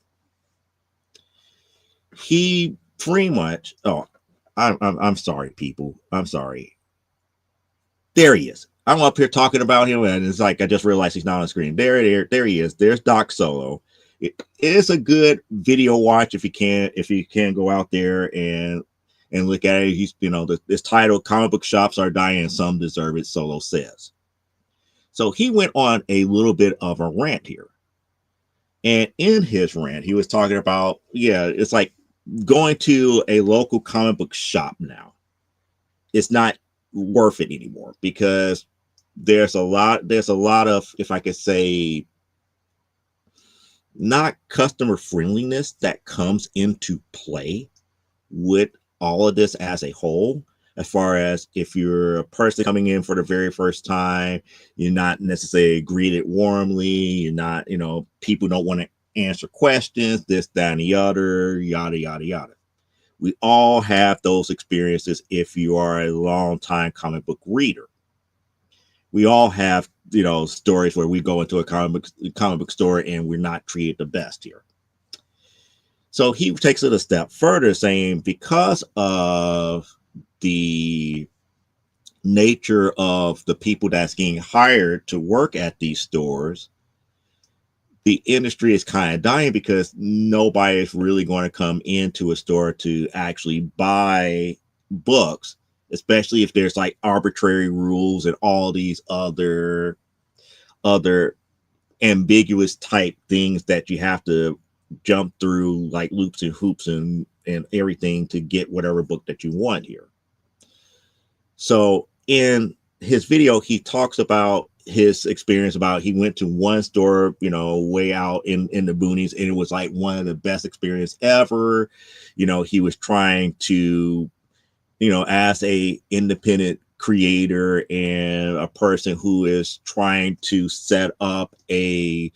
B: He pretty much, I'm sorry, people. I'm sorry. There he is. I'm up here talking about him, and it's like I just realized he's not on the screen. There he is. There's Doc Solo. It is a good video watch if you can go out there and look at it. He's this title, "Comic Book Shops Are Dying and Some Deserve It," Solo says. So he went on a little bit of a rant here. And in his rant, he was talking about, it's like going to a local comic book shop now. It's not worth it anymore because there's a lot of, if I could say, not customer friendliness that comes into play with all of this as a whole. As far as if you're a person coming in for the very first time, you're not necessarily greeted warmly. You're not, people don't want to answer questions, this, that, and the other, yada, yada, yada. We all have those experiences if you are a long time comic book reader. We all have, stories where we go into a comic book store and we're not treated the best here. So he takes it a step further, saying because of the nature of the people that's getting hired to work at these stores, the industry is kind of dying because nobody is really going to come into a store to actually buy books, especially if there's like arbitrary rules and all these other ambiguous type things that you have to jump through, like loops and hoops and everything to get whatever book that you want here. So in his video, he talks about his experience about he went to one store, way out in the boonies, and it was like one of the best experience ever. He was trying to, as a independent creator and a person who is trying to set up a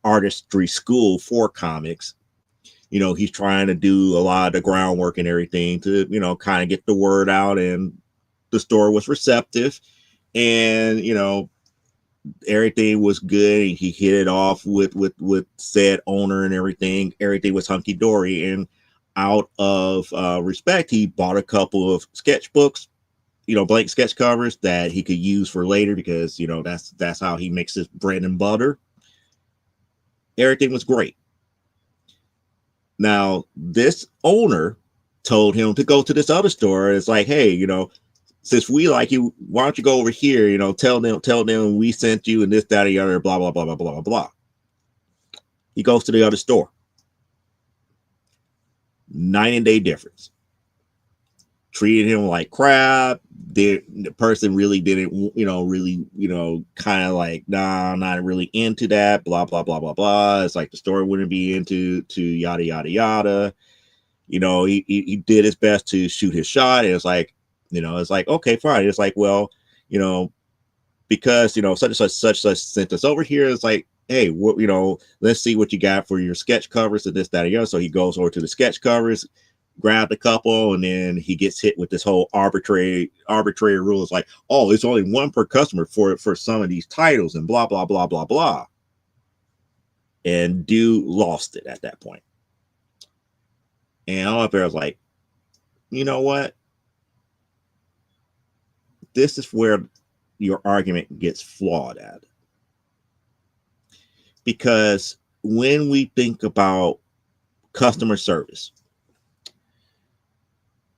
B: artistry school for comics, he's trying to do a lot of the groundwork and everything to, kind of get the word out, and the store was receptive, and everything was good. He hit it off with said owner and everything. Everything was hunky dory, and out of respect, he bought a couple of sketchbooks, blank sketch covers that he could use for later because that's how he makes his bread and butter. Everything was great. Now this owner told him to go to this other store. It's like, hey, since we like you, why don't you go over here? Tell them we sent you and this, that, and the other, blah, blah, blah, blah, blah, blah, blah. He goes to the other store. 9-day difference. Treated him like crap. The person really didn't, kind of like, nah, not really into that, blah, blah, blah, blah, blah. It's like the store wouldn't be into yada, yada, yada. He did his best to shoot his shot. And it's like, it's like, okay, fine. It's like, well, because, such sent us over here. It's like, hey, let's see what you got for your sketch covers and this, that, and the other. So he goes over to the sketch covers, grabbed a couple, and then he gets hit with this whole arbitrary rule. It's like, oh, it's only one per customer for some of these titles and blah, blah, blah, blah, blah. And dude lost it at that point. And all up there was like, you know what? This is where your argument gets flawed at. Because when we think about customer service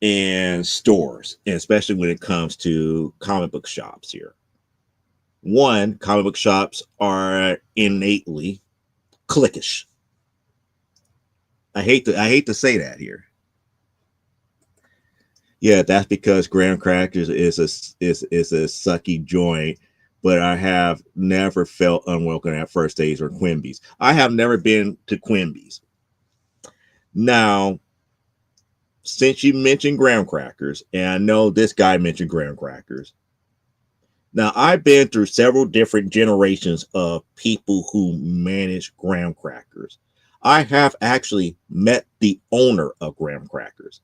B: and stores, and especially when it comes to comic book shops here, one, comic book shops are innately cliquish. I hate to say that here. Yeah, that's because Graham Crackers is a sucky joint, but I have never felt unwelcome at First Stage or Quimby's. I have never been to Quimby's. Now, since you mentioned Graham Crackers, and I know this guy mentioned Graham Crackers, now I've been through several different generations of people who manage Graham Crackers. I have actually met the owner of Graham Crackers.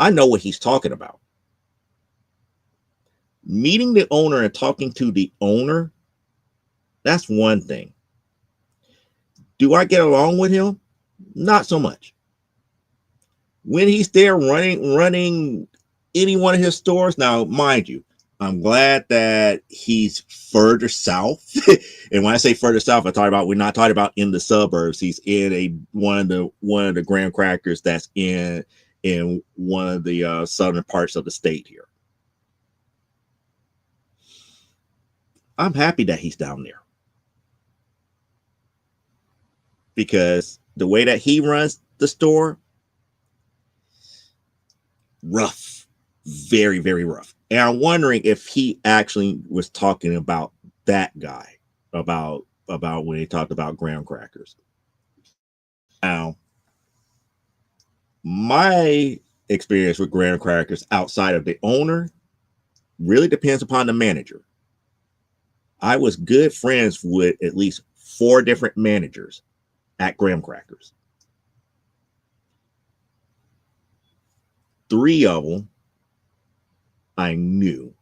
B: I know what he's talking about. Meeting the owner and talking to the owner, that's one thing. Do I get along with him? Not so much. When he's there running any one of his stores, now mind you, I'm glad that he's further south. And when I say further south, we're not talking about in the suburbs. He's in one of the graham crackers that's in one of the southern parts of the state here. I'm happy that he's down there because the way that he runs the store, rough, very, very rough. And I'm wondering if he actually was talking about that guy, about when he talked about graham crackers. Now, my experience with graham crackers outside of the owner really depends upon the manager. I was good friends with at least 4 different managers at graham crackers. 3 of them I knew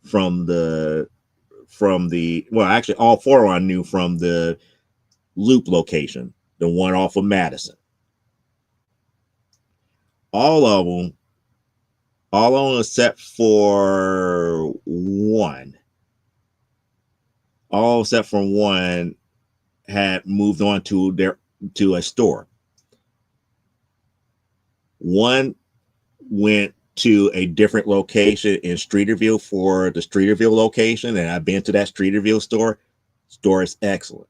B: from the well, actually all 4 I knew from the Loop location, the one off of Madison. All of them, except for one, all except for one had moved on to a store. One went to a different location in Streeterville for the Streeterville location, and I've been to that Streeterville store. Store is excellent.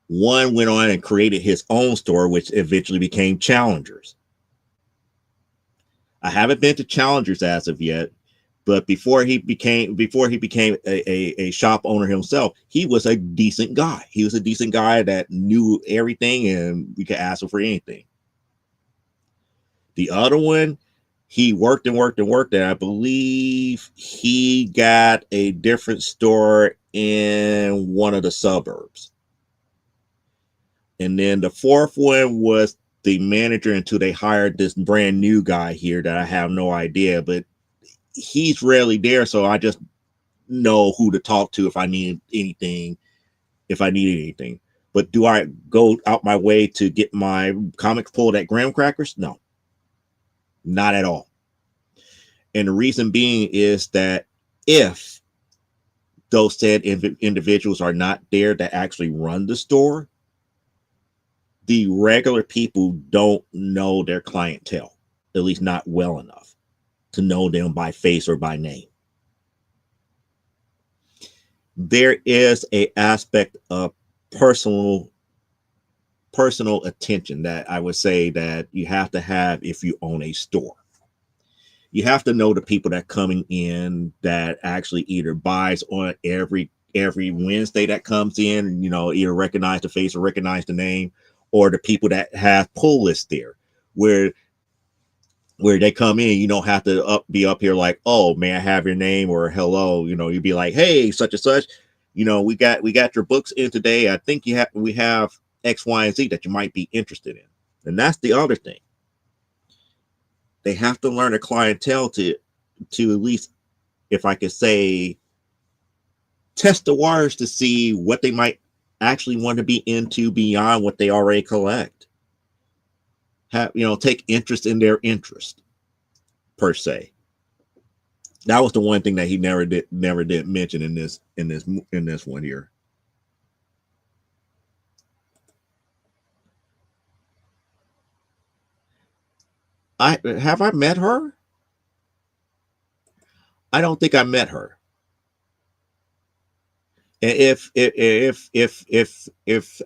B: One went on and created his own store, which eventually became Challengers. I haven't been to Challengers as of yet, but before he became a shop owner himself, he was a decent guy. He was a decent guy that knew everything, and we could ask him for anything. The other one, he worked and worked and worked, and I believe he got a different store in one of the suburbs. And then the 4th one was the manager until they hired this brand new guy here that I have no idea, but he's rarely there, so I just know who to talk to if I need anything. But do I go out my way to get my comics pulled at graham crackers? No, not at all. And the reason being is that if those said individuals are not there to actually run the store, the regular people don't know their clientele, at least not well enough to know them by face or by name. There is an aspect of personal attention that I would say that you have to have if you own a store. You have to know the people that coming in that actually either buys on every Wednesday that comes in, either recognize the face or recognize the name, or the people that have pull lists there where they come in. You don't have to be up here like, oh, may I have your name, or hello, you'd be like, hey, such and such, we got your books in today. I think we have X, Y, and Z that you might be interested in. And that's the other thing. They have to learn a clientele to at least, if I could say, test the waters to see what they might actually want to be into beyond what they already collect. Take interest in their interest per se. That was the one thing that he never did mention in this one here. I met her? I don't think I met her. If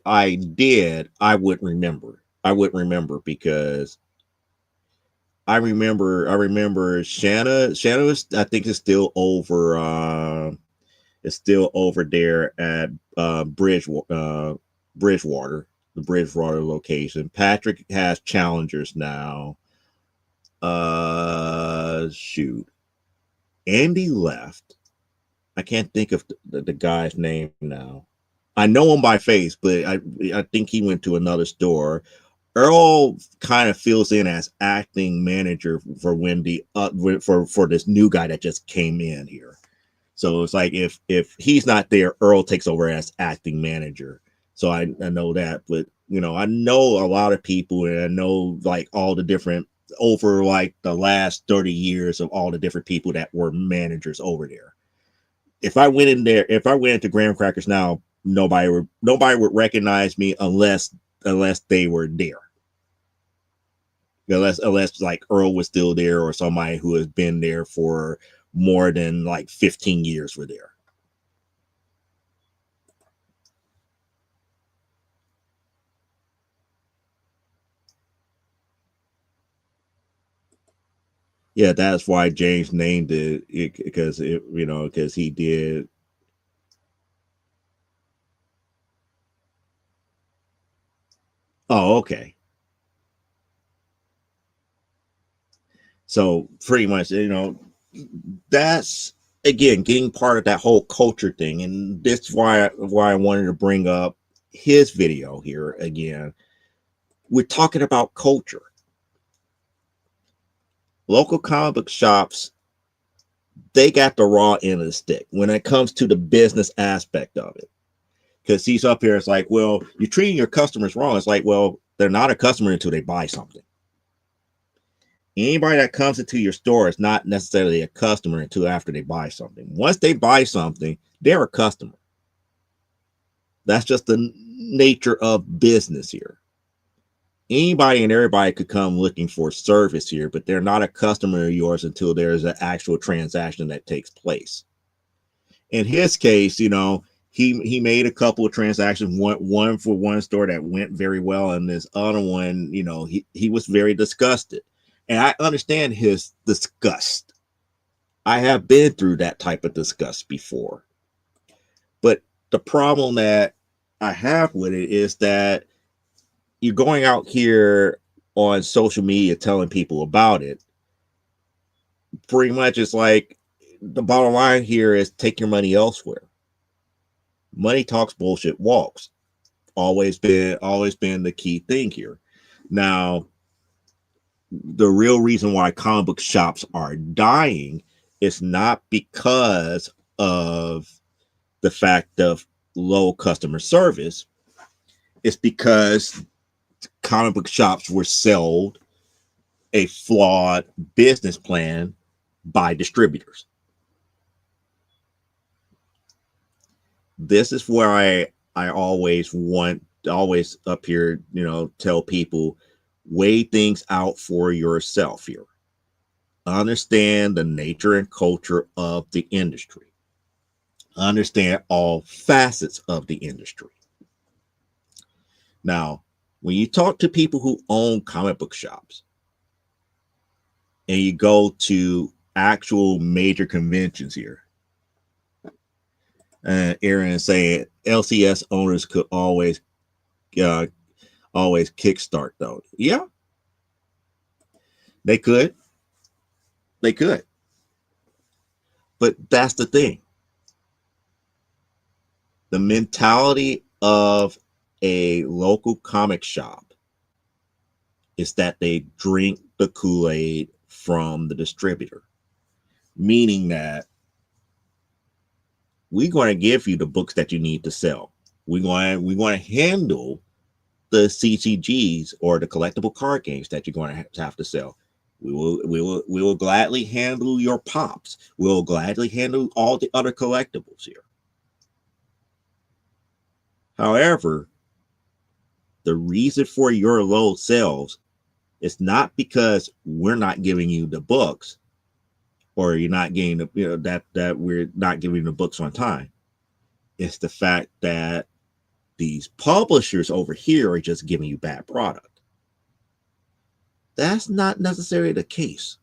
B: I did, I wouldn't remember. I wouldn't remember because I remember Shanna. Shanna was, I think, is still over. Is still over there at Bridgewater, the Bridgewater location. Patrick has Challengers now. Shoot, Andy left. I can't think of the guy's name now. I know him by face, but I think he went to another store. Earl kind of fills in as acting manager for Wendy, for this new guy that just came in here. So it's like if he's not there, Earl takes over as acting manager. So I know that, but I know a lot of people, and I know like all the different over like the last 30 years of all the different people that were managers over there. If I went in there, if I went into Graham Crackers now, nobody would recognize me unless they were there. Unless like Earl was still there or somebody who has been there for more than like 15 years were there. Yeah, that's why James named it because because he did. Oh, okay. So pretty much, that's again getting part of that whole culture thing, and that's why I wanted to bring up his video here again. We're talking about culture. Local comic book shops, they got the raw end of the stick when it comes to the business aspect of it. Because he's up here, it's like, well, you're treating your customers wrong. It's like, well, they're not a customer until they buy something. Anybody that comes into your store is not necessarily a customer until after they buy something. Once they buy something, they're a customer. That's just the nature of business here. Anybody and everybody could come looking for service here, but they're not a customer of yours until there's an actual transaction that takes place. In his case, he made a couple of transactions, one for one store that went very well, and this other one, he was very disgusted. And I understand his disgust. I have been through that type of disgust before. But the problem that I have with it is that you're going out here on social media telling people about it. Pretty much it's like the bottom line here is take your money elsewhere. Money talks, bullshit walks. Always been the key thing here. Now, the real reason why comic book shops are dying is not because of the fact of low customer service. It's because comic book shops were sold a flawed business plan by distributors. This is where I always up here, tell people, weigh things out for yourself here. Understand the nature and culture of the industry. Understand all facets of the industry. Now, when you talk to people who own comic book shops and you go to actual major conventions here, Aaron is saying LCS owners could always kickstart though. Yeah, they could. But that's the thing. The mentality of a local comic shop is that they drink the Kool-Aid from the distributor, meaning that we're going to give you the books that you need to sell. We're going to handle the CCGs or the collectible card games that you're going to have to sell. We will gladly handle your pops. We'll gladly handle all the other collectibles here. However, the reason for your low sales is not because we're not giving you the books, or you're not getting that we're not giving the books on time. It's the fact that these publishers over here are just giving you bad product. That's not necessarily the case.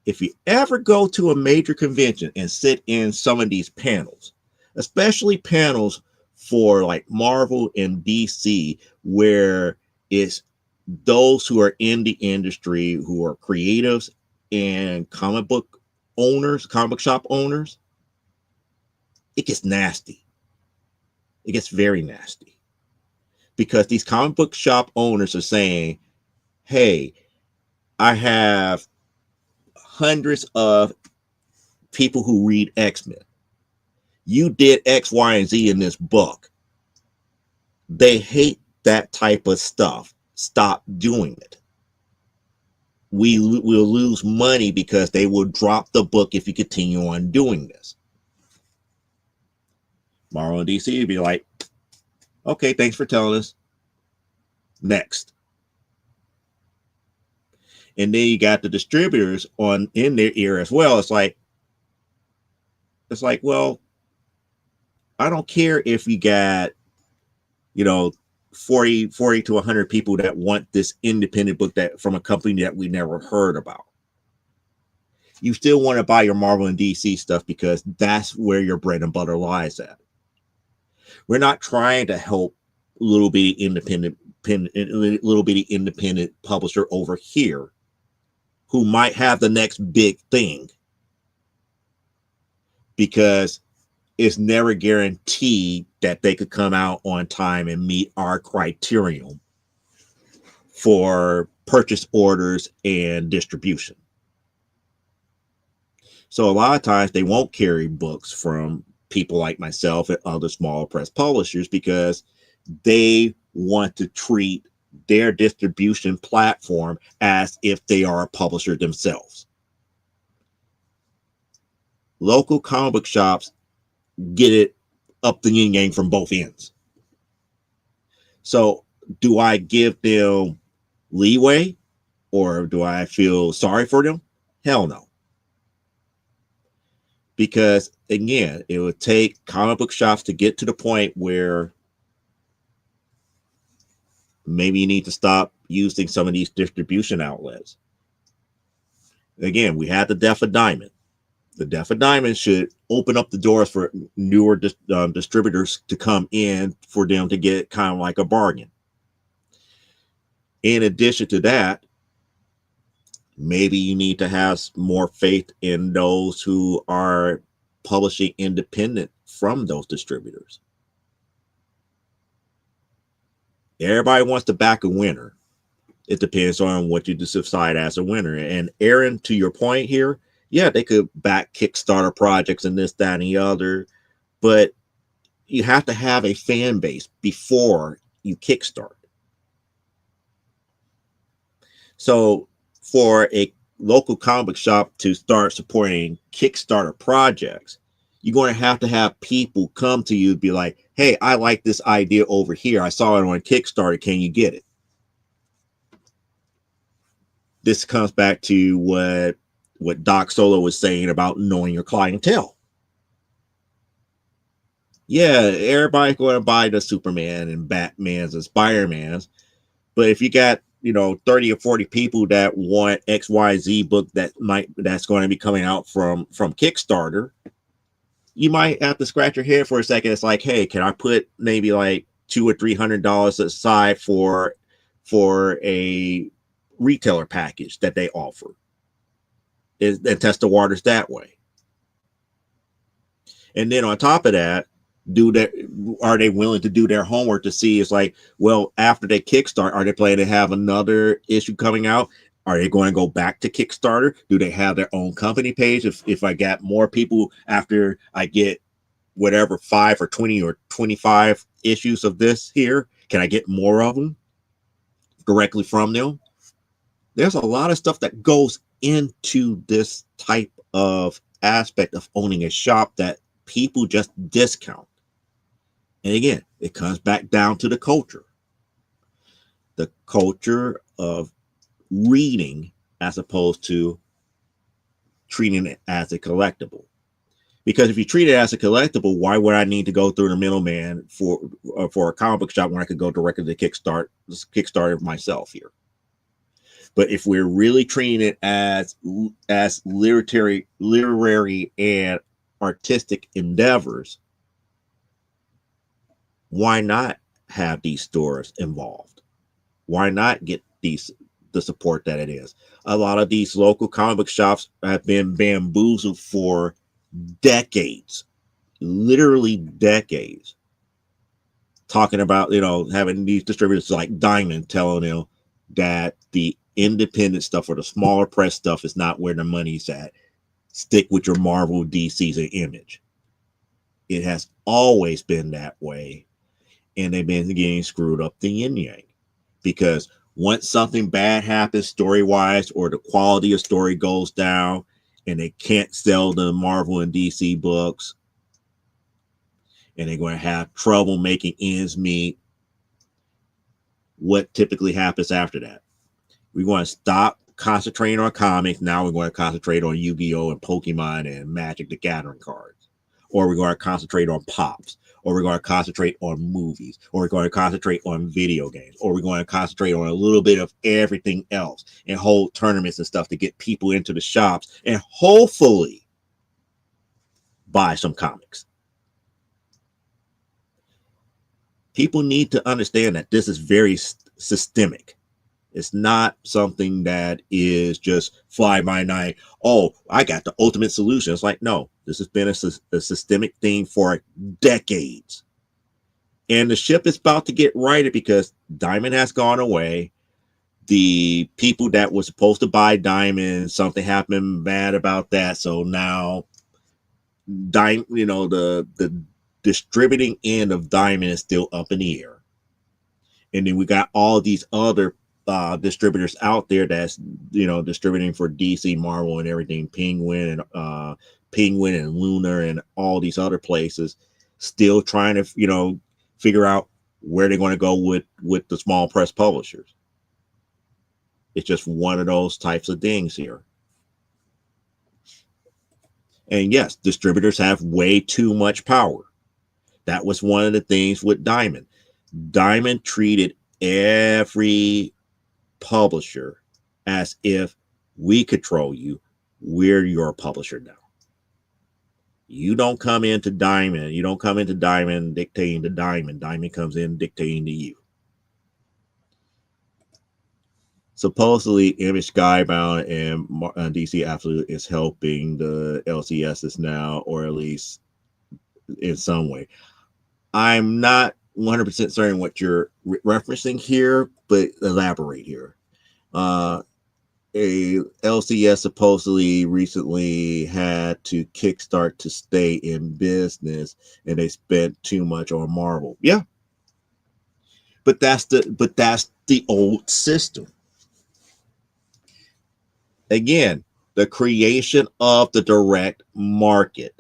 B: If you ever go to a major convention and sit in some of these panels, especially panels for like Marvel and DC, where it's those who are in the industry, who are creatives and comic book shop owners, it gets nasty. It gets very nasty because these comic book shop owners are saying, hey, I have hundreds of people who read X-Men. You did X, Y, and Z in this book. They hate that type of stuff. Stop doing it. will lose money because they will drop the book if you continue on doing this. Marvel and DC would be like, okay, thanks for telling us. Next. And then you got the distributors on in their ear as well. It's like, well, I don't care if you got, 40 to 100 people that want this independent book that from a company that we never heard about. You still want to buy your Marvel and DC stuff because that's where your bread and butter lies at. We're not trying to help little bitty independent publisher over here who might have the next big thing, because it's never guaranteed that they could come out on time and meet our criterion for purchase orders and distribution. So a lot of times they won't carry books from people like myself and other small press publishers because they want to treat their distribution platform as if they are a publisher themselves. Local comic book shops get it up the yin yang from both ends. So do I give them leeway or do I feel sorry for them? Hell no. Because again, it would take comic book shops to get to the point where maybe you need to stop using some of these distribution outlets. Again, we had the Death of Diamond. The Death of Diamond should open up the doors for newer distributors to come in for them to get kind of like a bargain. In addition to that, maybe you need to have more faith in those who are publishing independent from those distributors. Everybody wants to back a winner. It depends on what you decide as a winner. And Aaron, to your point here, yeah, they could back Kickstarter projects and this, that, and the other, but you have to have a fan base before you kickstart. So for a local comic book shop to start supporting Kickstarter projects, you're going to have people come to you and be like, hey, I like this idea over here. I saw it on Kickstarter. Can you get it? This comes back to what Doc Solo was saying about knowing your clientele. Yeah, everybody's going to buy the Superman and Batmans and Spider-Mans, but if you got 30 or 40 people that want XYZ book that's going to be coming out from Kickstarter, you might have to scratch your head for a second. It's like, hey, can I put maybe like $200 or $300 aside for a retailer package that they offer? And test the waters that way. And then on top of that, are they willing to do their homework to see, it's like, well, after they kickstart, are they planning to have another issue coming out? Are they going to go back to Kickstarter? Do they have their own company page? If I got more people after I get whatever 5 or 20 or 25 issues of this here, can I get more of them directly from them? There's a lot of stuff that goes into this type of aspect of owning a shop that people just discount. And again, it comes back down to the culture of reading as opposed to treating it as a collectible. Because if you treat it as a collectible, why would I need to go through the middleman for a comic book shop when I could go directly to Kickstarter myself here? But if we're really treating it as literary and artistic endeavors, why not have these stores involved? Why not get the support that it is? A lot of these local comic book shops have been bamboozled for decades, literally decades, talking about, having these distributors like Diamond telling them that the independent stuff or the smaller press stuff is not where the money's at. Stick with your Marvel, DC's, and Image. It has always been that way, and they've been getting screwed up the yin yang, because Once something bad happens story wise, or the quality of story goes down, and they can't sell the Marvel and DC books, and they're going to have trouble making ends meet, what typically happens after that? We're going to stop concentrating on comics. Now we're going to concentrate on Yu-Gi-Oh! And Pokemon and Magic the Gathering cards. Or we're going to concentrate on pops. Or we're going to concentrate on movies. Or we're going to concentrate on video games. Or we're going to concentrate on a little bit of everything else and hold tournaments and stuff to get people into the shops and hopefully buy some comics. People need to understand that this is very systemic. It's not something that is just fly by night. Oh, I got the ultimate solution. It's like, no, this has been a systemic thing for decades. And the ship is about to get righted because Diamond has gone away. The people that were supposed to buy Diamond, something happened bad about that. So now, the distributing end of Diamond is still up in the air. And then we got all these other distributors out there that's distributing for DC, Marvel, and everything, Penguin and Lunar and all these other places, still trying to figure out where they're going to go with the small press publishers. It's just one of those types of things here. And yes, distributors have way too much power. That was one of the things with Diamond. Diamond treated every publisher as if we control you. We're your publisher now. You don't come into Diamond. You don't come into Diamond dictating to Diamond. Diamond comes in dictating to you. Supposedly, Image Skybound and DC Absolute is helping the LCSs now, or at least in some way. I'm not 100% certain what you're referencing here, but elaborate here. A LCS supposedly recently had to kickstart to stay in business, and they spent too much on Marvel. Yeah, but that's the old system. Again, the creation of the direct market.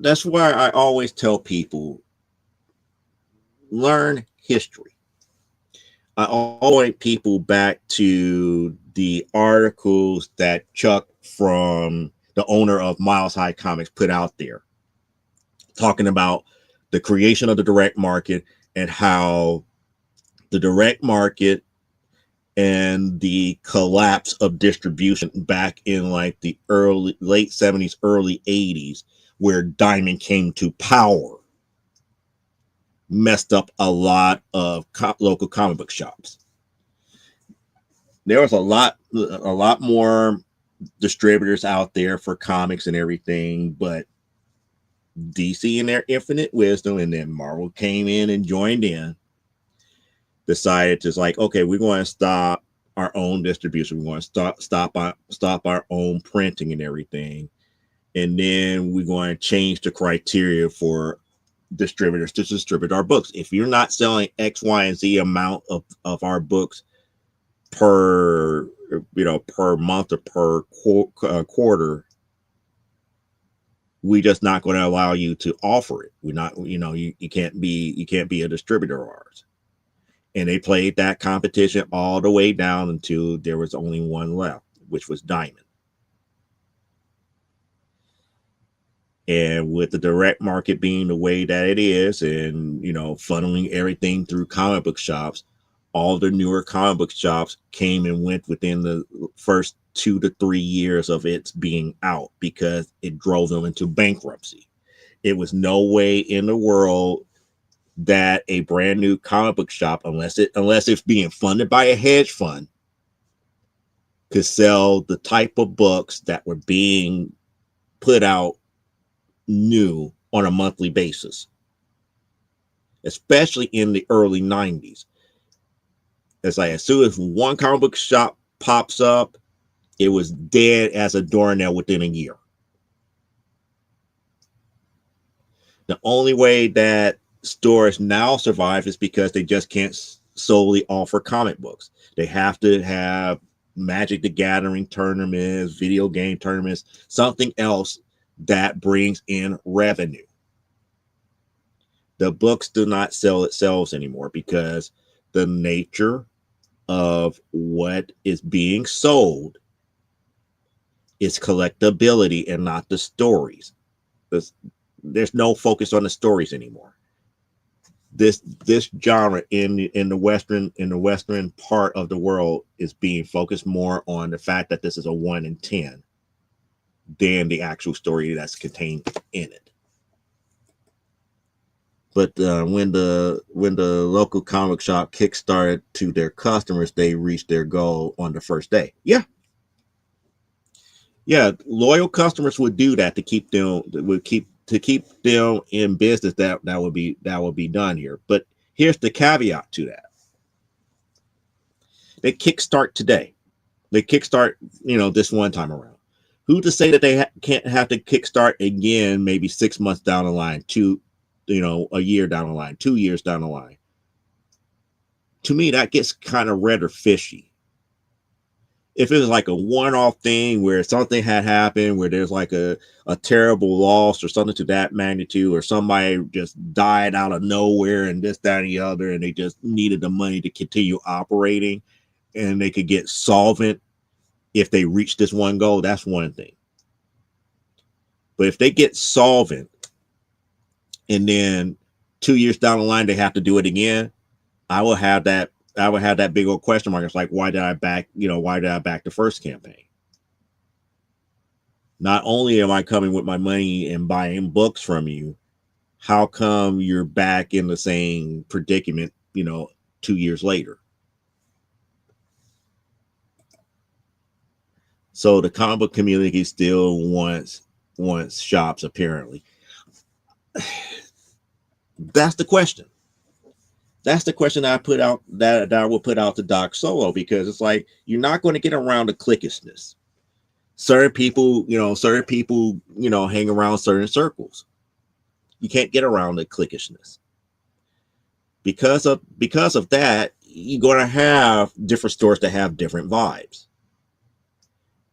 B: That's why I always tell people, learn history. I always point people back to the articles that Chuck, from the owner of Miles High Comics, put out there, talking about the creation of the direct market and how the direct market and the collapse of distribution back in like the late 70s, early 80s, where Diamond came to power, messed up a lot of local comic book shops. There was a lot more distributors out there for comics and everything, but DC, in their infinite wisdom, and then Marvel came in and joined in, decided to like, okay, we're going to stop our own distribution. We're going to stop our own printing and everything. And then we're going to change the criteria for distributors to distribute our books. If you're not selling X, Y, and Z amount of our books per month or per quarter, we're just not going to allow you to offer it. We're not, you can't be a distributor of ours. And they played that competition all the way down until there was only one left, which was Diamond. And with the direct market being the way that it is, and funneling everything through comic book shops, all the newer comic book shops came and went within the first 2 to 3 years of its being out, because it drove them into bankruptcy. It was no way in the world that a brand new comic book shop, unless it's being funded by a hedge fund, could sell the type of books that were being put out new on a monthly basis, especially in the early 90s. It's like, as soon as one comic book shop pops up, it was dead as a doornail within a year. The only way that stores now survive is because they just can't solely offer comic books. They have to have Magic the Gathering tournaments, video game tournaments, something else that brings in revenue. The books do not sell itself anymore because the nature of what is being sold is collectability and not the stories. There's no focus on the stories anymore. This genre in the western part of the world is being focused more on the fact that this is a 1 in 10 than the actual story that's contained in it. But when the local comic shop kickstarted to their customers, they reached their goal on the first day. Yeah, loyal customers would do that to keep them in business. That would be done here. But here's the caveat to that: they kickstart today. They kickstart, this one time around. Who to say that they can't have to kickstart again? Maybe 6 months down the line, a year down the line, 2 years down the line. To me, that gets kind of red or fishy. If it was like a one-off thing where something had happened, where there's like a terrible loss or something to that magnitude, or somebody just died out of nowhere and this, that, and the other, and they just needed the money to continue operating and they could get solvent if they reach this one goal, that's one thing. But if they get solvent and then 2 years down the line they have to do it again, I will have that big old question mark. It's like, why did I back the first campaign? Not only am I coming with my money and buying books from you, how come you're back in the same predicament, 2 years later? So the comic book community still wants shops, apparently. That's the question. That's the question I put out, that I will put out to Doc Solo, because it's like, you're not going to get around the cliquishness. Certain people, hang around certain circles. You can't get around the cliquishness. Because of that, you're going to have different stores that have different vibes.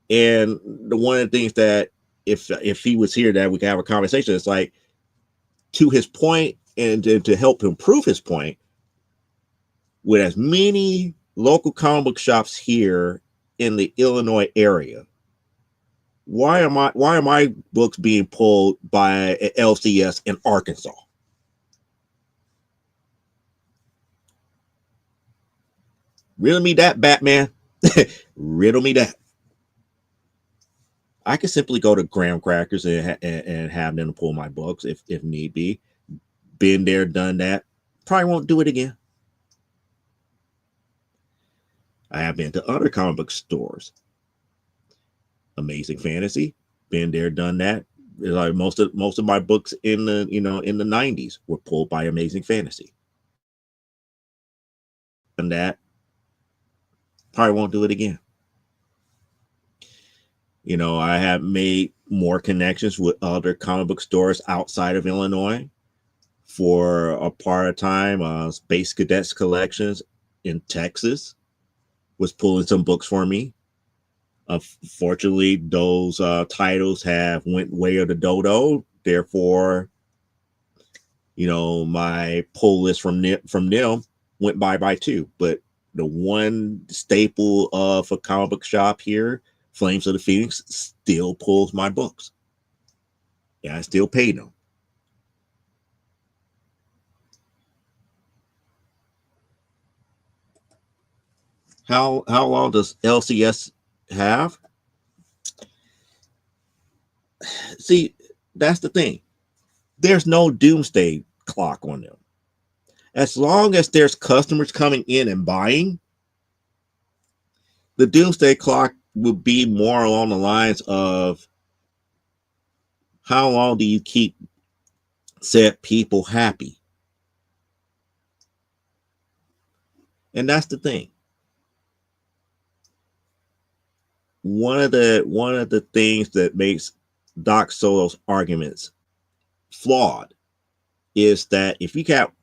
B: And one of the things that, if he was here, that we could have a conversation, it's like, to his point, and to help him prove his point, with as many local comic book shops here in the Illinois area, why are my books being pulled by LCS in Arkansas? Riddle me that, Batman. Riddle me that. I could simply go to Graham Crackers and have them pull my books if need be. Been there, done that. Probably won't do it again. I have been to other comic book stores. Amazing Fantasy, been there, done that. Like most of my books in the 90s were pulled by Amazing Fantasy. And that, probably won't do it again. I have made more connections with other comic book stores outside of Illinois. For a part of time, Space Cadets Collections in Texas was pulling some books for me. Unfortunately, those titles have went way of the dodo. Therefore, my pull list from them went bye too. But the one staple of a comic book shop here, Flames of the Phoenix, still pulls my books. Yeah, I still pay them. How long does LCS have? See, that's the thing. There's no doomsday clock on them. As long as there's customers coming in and buying, the doomsday clock will be more along the lines of, how long do you keep said people happy? And that's the thing. One of the things that makes Doc Solo's arguments flawed is that if you got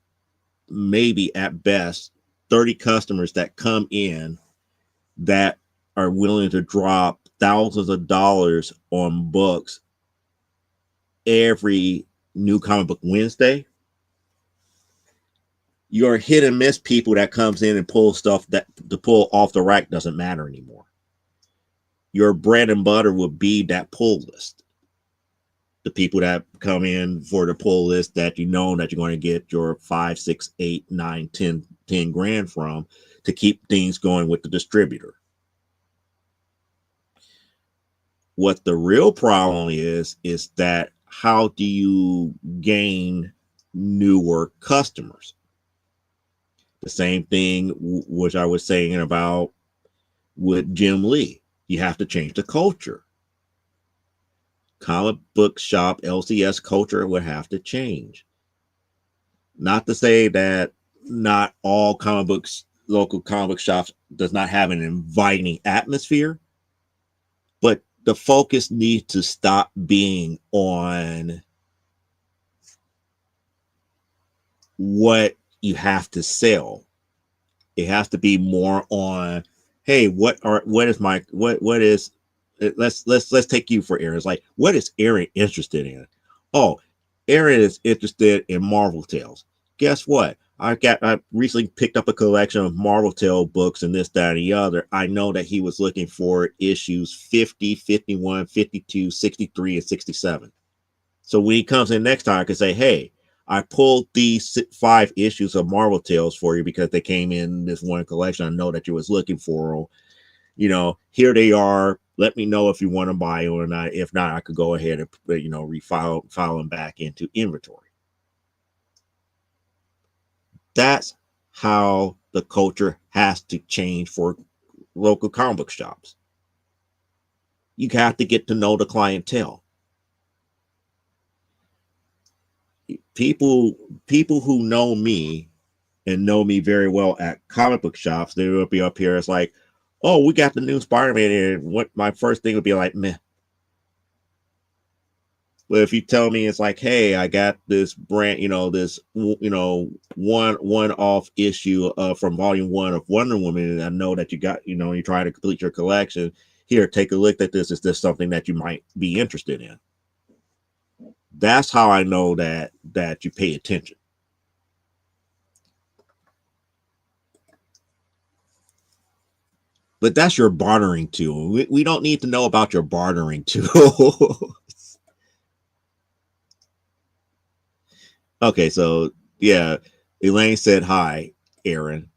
B: maybe at best 30 customers that come in that are willing to drop thousands of dollars on books every new comic book Wednesday, your hit and miss people that comes in and pull stuff that to pull off the rack doesn't matter anymore. Your bread and butter would be that pull list. The people that come in for the pull list that you know that you're going to get your 5, 6, 8, 9, 10 grand from to keep things going with the distributor. What the real problem is that how do you gain newer customers? The same thing which I was saying about with Jim Lee. You have to change the culture. Comic book shop LCS culture would have to change. Not to say that not all comic books, local comic book shops does not have an inviting atmosphere, but the focus needs to stop being on what you have to sell. It has to be more on, hey, what is let's take you for Aaron. It's like, what is Aaron interested in? Oh, Aaron is interested in Marvel Tales. Guess what? I recently picked up a collection of Marvel Tale books and this, that, and the other. I know that he was looking for issues 50, 51, 52, 63, and 67. So when he comes in next time, I can say, hey, I pulled these 5 issues of Marvel Tales for you because they came in this one collection. I know that you was looking for them. You know, here they are. Let me know if you want to buy them or not. If not, I could go ahead and, file them back into inventory. That's how the culture has to change for local comic book shops. You have to get to know the clientele. People who know me and know me very well at comic book shops, they will be up here. It's like, oh, we got the new Spider-Man here. What my first thing would be like, meh. But if you tell me it's like, hey, I got this brand, this one-off issue from volume 1 of Wonder Woman, and I know that you got, you try to complete your collection. Here, take a look at this. Is this something that you might be interested in? That's how I know that you pay attention. But that's your bartering tool. We don't need to know about your bartering tool. Okay, so yeah, Elaine said hi, Aaron.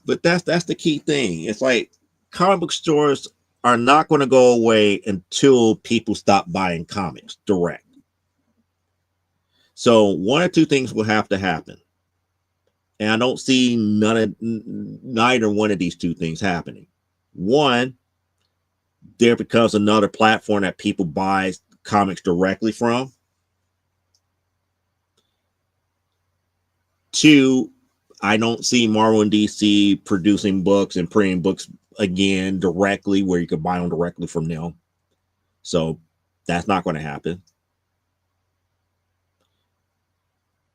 B: But that's the key thing. It's like comic book stores are not going to go away until people stop buying comics direct. So one or two things will have to happen. And I don't see neither one of these two things happening. One, there becomes another platform that people buy comics directly from. Two, I don't see Marvel and DC producing books and printing books again directly where you can buy them directly from them. So that's not going to happen.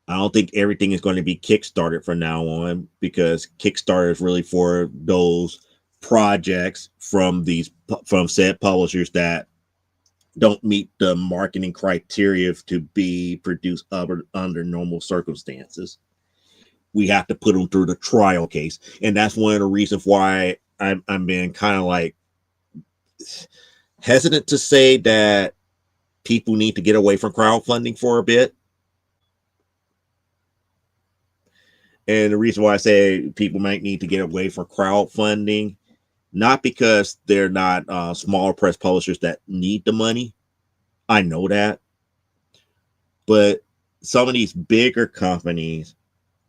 B: I don't think everything is going to be Kickstarted from now on, because Kickstarter is really for those projects from said publishers that don't meet the marketing criteria to be produced under normal circumstances. We have to put them through the trial case. And that's one of the reasons why I'm being kind of like hesitant to say that people need to get away from crowdfunding for a bit. And the reason why I say people might need to get away from crowdfunding, not because they're not smaller press publishers that need the money. I know that. But some of these bigger companies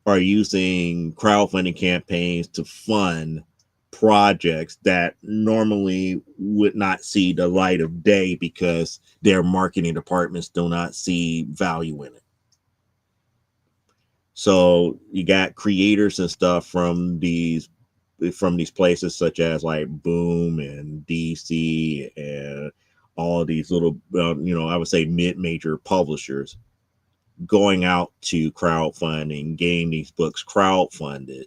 B: are using crowdfunding campaigns to fund projects that normally would not see the light of day because their marketing departments do not see value in it. So you got creators and stuff from these places such as like Boom and DC and all these little, I would say mid-major publishers going out to crowdfunding, getting these books crowdfunded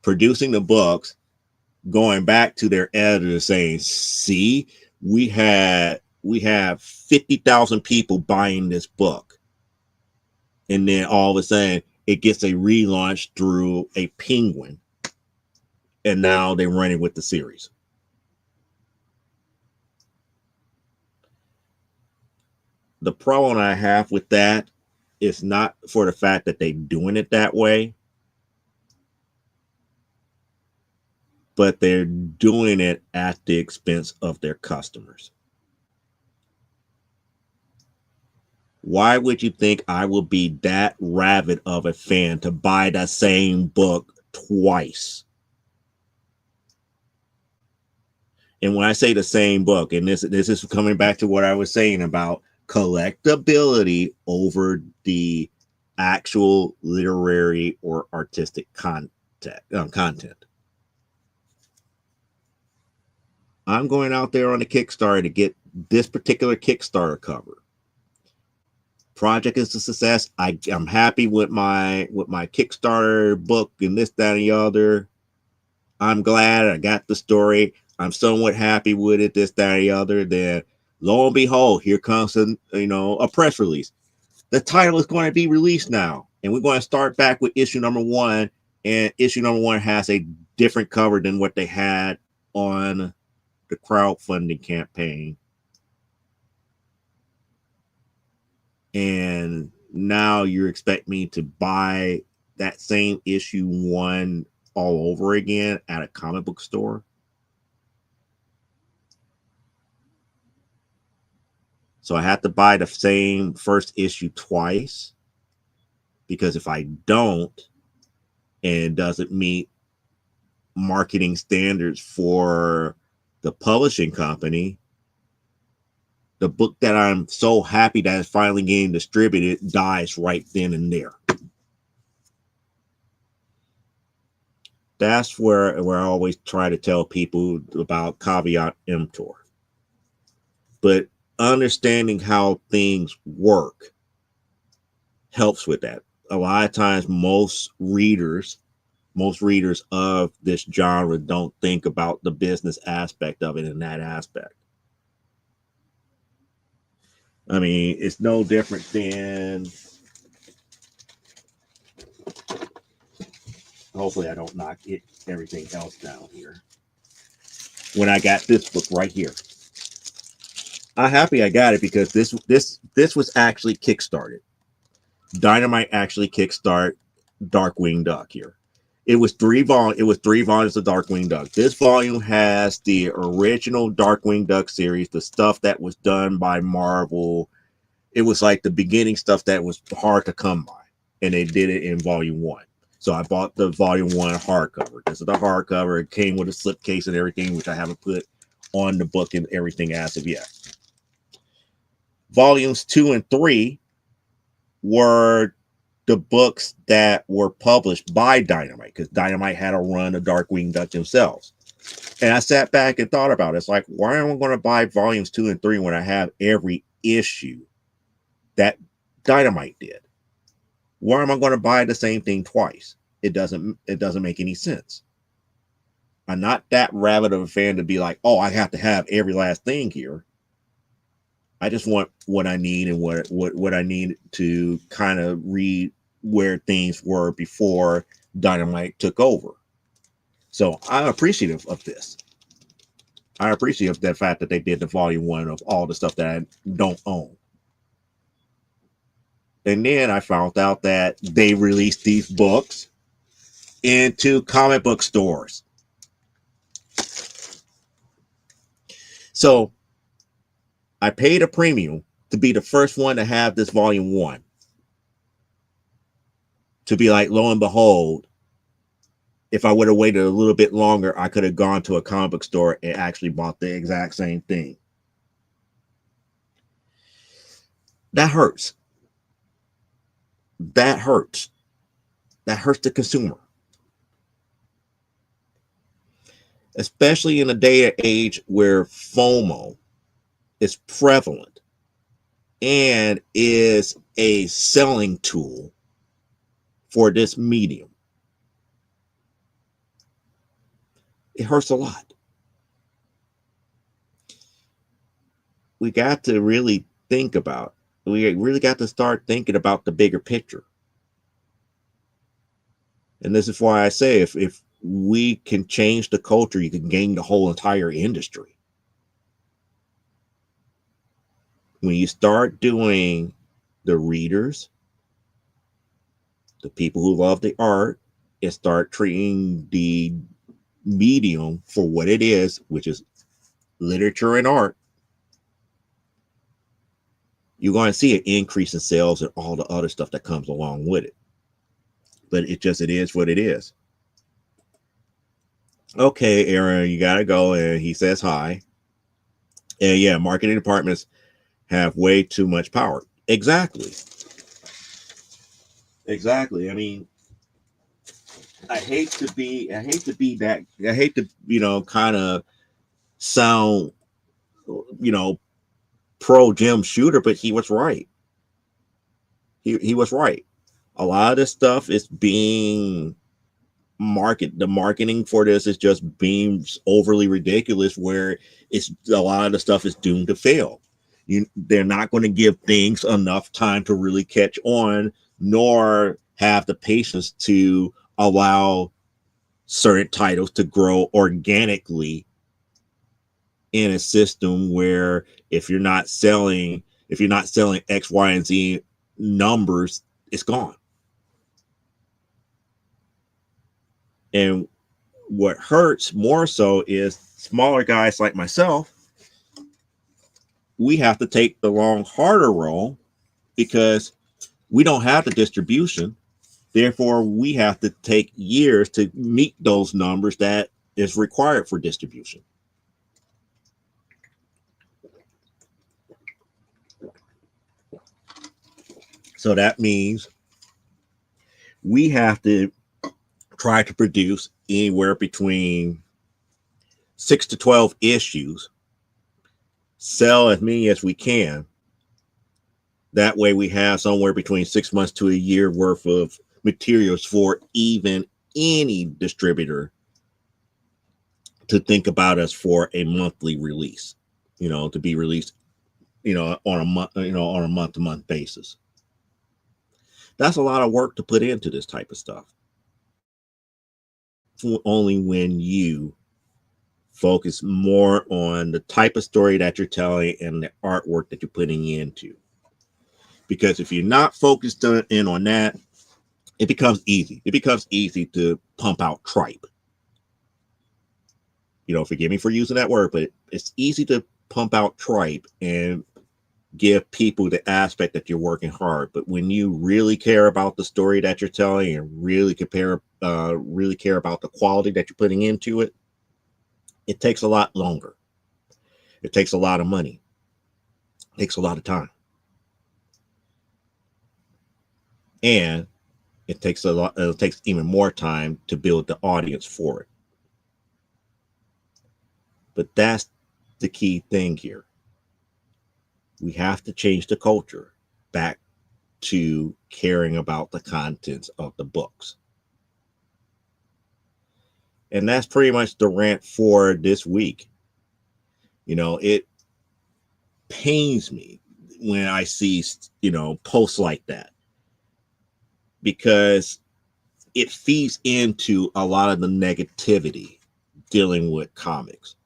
B: producing the books, going back to their editor saying, see, we have 50,000 people buying this book. And then all of a sudden it gets a relaunch through a Penguin. And now they're running with the series. The problem I have with that is not for the fact that they're doing it that way, but they're doing it at the expense of their customers. Why would you think I will be that rabid of a fan to buy the same book twice? And when I say the same book, and this is coming back to what I was saying about collectability over the actual literary or artistic content. I'm going out there on the Kickstarter to get this particular Kickstarter cover. Project is a success. I'm happy with my Kickstarter book and this, that, and the other. I'm glad I got the story. I'm somewhat happy with it, this, that, and the other. Then lo and behold, here comes a press release. The title is going to be released now, and we're going to start back with issue number 1. And issue number 1 has a different cover than what they had on the crowdfunding campaign. And now you expect me to buy that same issue 1 all over again at a comic book store? So I have to buy the same first issue twice, because if I don't, and it doesn't meet marketing standards for the publishing company, the book that I'm so happy that is finally getting distributed dies right then and there. That's where I always try to tell people about caveat emptor. But understanding how things work helps with that. A lot of times most readers of this genre don't think about the business aspect of it in that aspect. I mean, it's no different than, hopefully I don't knock everything else down here. When I got this book right here, I'm happy I got it because this was actually kickstarted. Dynamite actually kickstart Darkwing Duck here. It was 3 volumes. It was 3 volumes of Darkwing Duck. This volume has the original Darkwing Duck series, the stuff that was done by Marvel. It was like the beginning stuff that was hard to come by, and they did it in volume 1. So I bought the volume 1 hardcover. This is the hardcover. It came with a slipcase and everything, which I haven't put on the book and everything as of yet. Volumes 2 and 3 were the books that were published by Dynamite, because Dynamite had a run of Darkwing Duck themselves. And I sat back and thought about it. It's like, why am I going to buy volumes 2 and 3 when I have every issue that Dynamite did? Why am I going to buy the same thing twice? It doesn't make any sense. I'm not that rabid of a fan to be like, oh, I have to have every last thing here. I just want what I need and what I need to kind of read where things were before Dynamite took over. So I'm appreciative of this. I appreciate the fact that they did the volume 1 of all the stuff that I don't own. And then I found out that they released these books into comic book stores. So I paid a premium to be the first one to have this volume 1. To be like, lo and behold, if I would have waited a little bit longer, I could have gone to a comic book store and actually bought the exact same thing. That hurts. That hurts. That hurts the consumer. Especially in a day and age where FOMO is prevalent and is a selling tool for this medium. It hurts a lot. We got to really think about, we really got to start thinking about the bigger picture. And this is why I say if we can change the culture, you can gain the whole entire industry. When you start doing the readers, the people who love the art, and start treating the medium for what it is, which is literature and art, you're going to see an increase in sales and all the other stuff that comes along with it. But it is what it is. Okay, Aaron, you gotta go. And he says hi. And yeah, marketing departments have way too much power. Exactly. Exactly. I mean, I hate to be that, I hate to, kind of sound, you know, pro Jim Shooter, but he was right. He was right. A lot of this stuff is being the marketing for this is just being overly ridiculous, where it's a lot of the stuff is doomed to fail. They're not going to give things enough time to really catch on, nor have the patience to allow certain titles to grow organically in a system where if you're not selling X, Y, and Z numbers, it's gone. And what hurts more so is smaller guys like myself. We have to take the long, harder role because we don't have the distribution. Therefore, we have to take years to meet those numbers that is required for distribution. So that means we have to try to produce anywhere between 6 to 12 issues, sell as many as we can. That way, we have somewhere between 6 months to a year worth of materials for even any distributor to think about us for a monthly release, to be released, on a month, on a month-to-month basis. That's a lot of work to put into this type of stuff. Only when you focus more on the type of story that you're telling and the artwork that you're putting into. Because if you're not focused in on that, it becomes easy. It becomes easy to pump out tripe. Forgive me for using that word, but it's easy to pump out tripe and give people the aspect that you're working hard. But when you really care about the story that you're telling and really care about the quality that you're putting into it, it takes a lot longer. It takes a lot of money. It takes a lot of time. And it takes even more time to build the audience for it. But that's the key thing here. We have to change the culture back to caring about the contents of the books. And that's pretty much the rant for this week. It pains me when I see, posts like that, because it feeds into a lot of the negativity dealing with comics.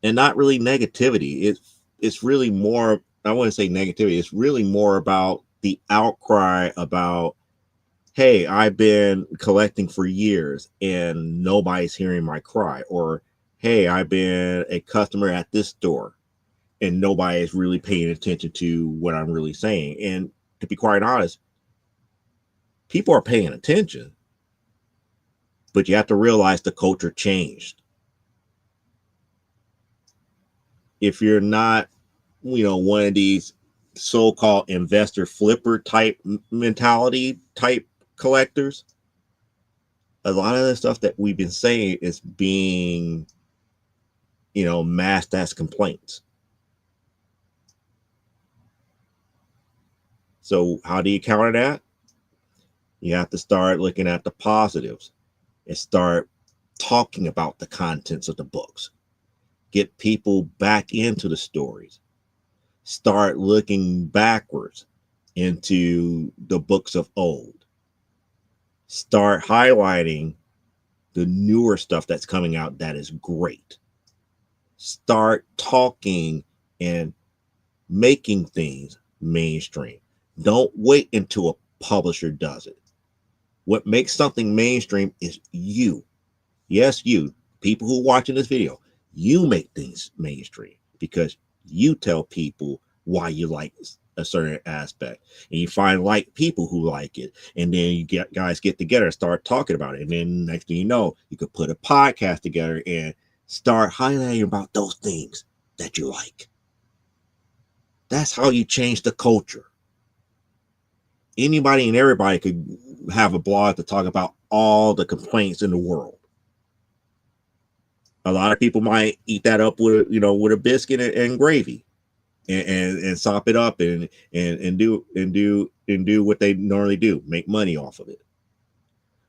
B: And not really negativity. It's really more, I wouldn't say negativity. It's really more about the outcry about, hey, I've been collecting for years and nobody's hearing my cry. Or, hey, I've been a customer at this store and nobody is really paying attention to what I'm really saying. And to be quite honest, people are paying attention, but you have to realize the culture changed. If you're not, one of these so-called investor flipper type mentality type collectors, a lot of the stuff that we've been saying is being, masked as complaints. So how do you counter that? You have to start looking at the positives and start talking about the contents of the books. Get people back into the stories. Start looking backwards into the books of old. Start highlighting the newer stuff that's coming out that is great. Start talking and making things mainstream. Don't wait until a publisher does it. What makes something mainstream is you. Yes, you, people who are watching this video, you make things mainstream because you tell people why you like a certain aspect, and you find like people who like it, and then you get guys get together and start talking about it, and then next thing you know, you could put a podcast together and start highlighting about those things that you like. That's how you change the culture. Anybody and everybody could have a blog to talk about all the complaints in the world. A lot of people might eat that up with with a biscuit and gravy, and sop it up and do what they normally do, make money off of it.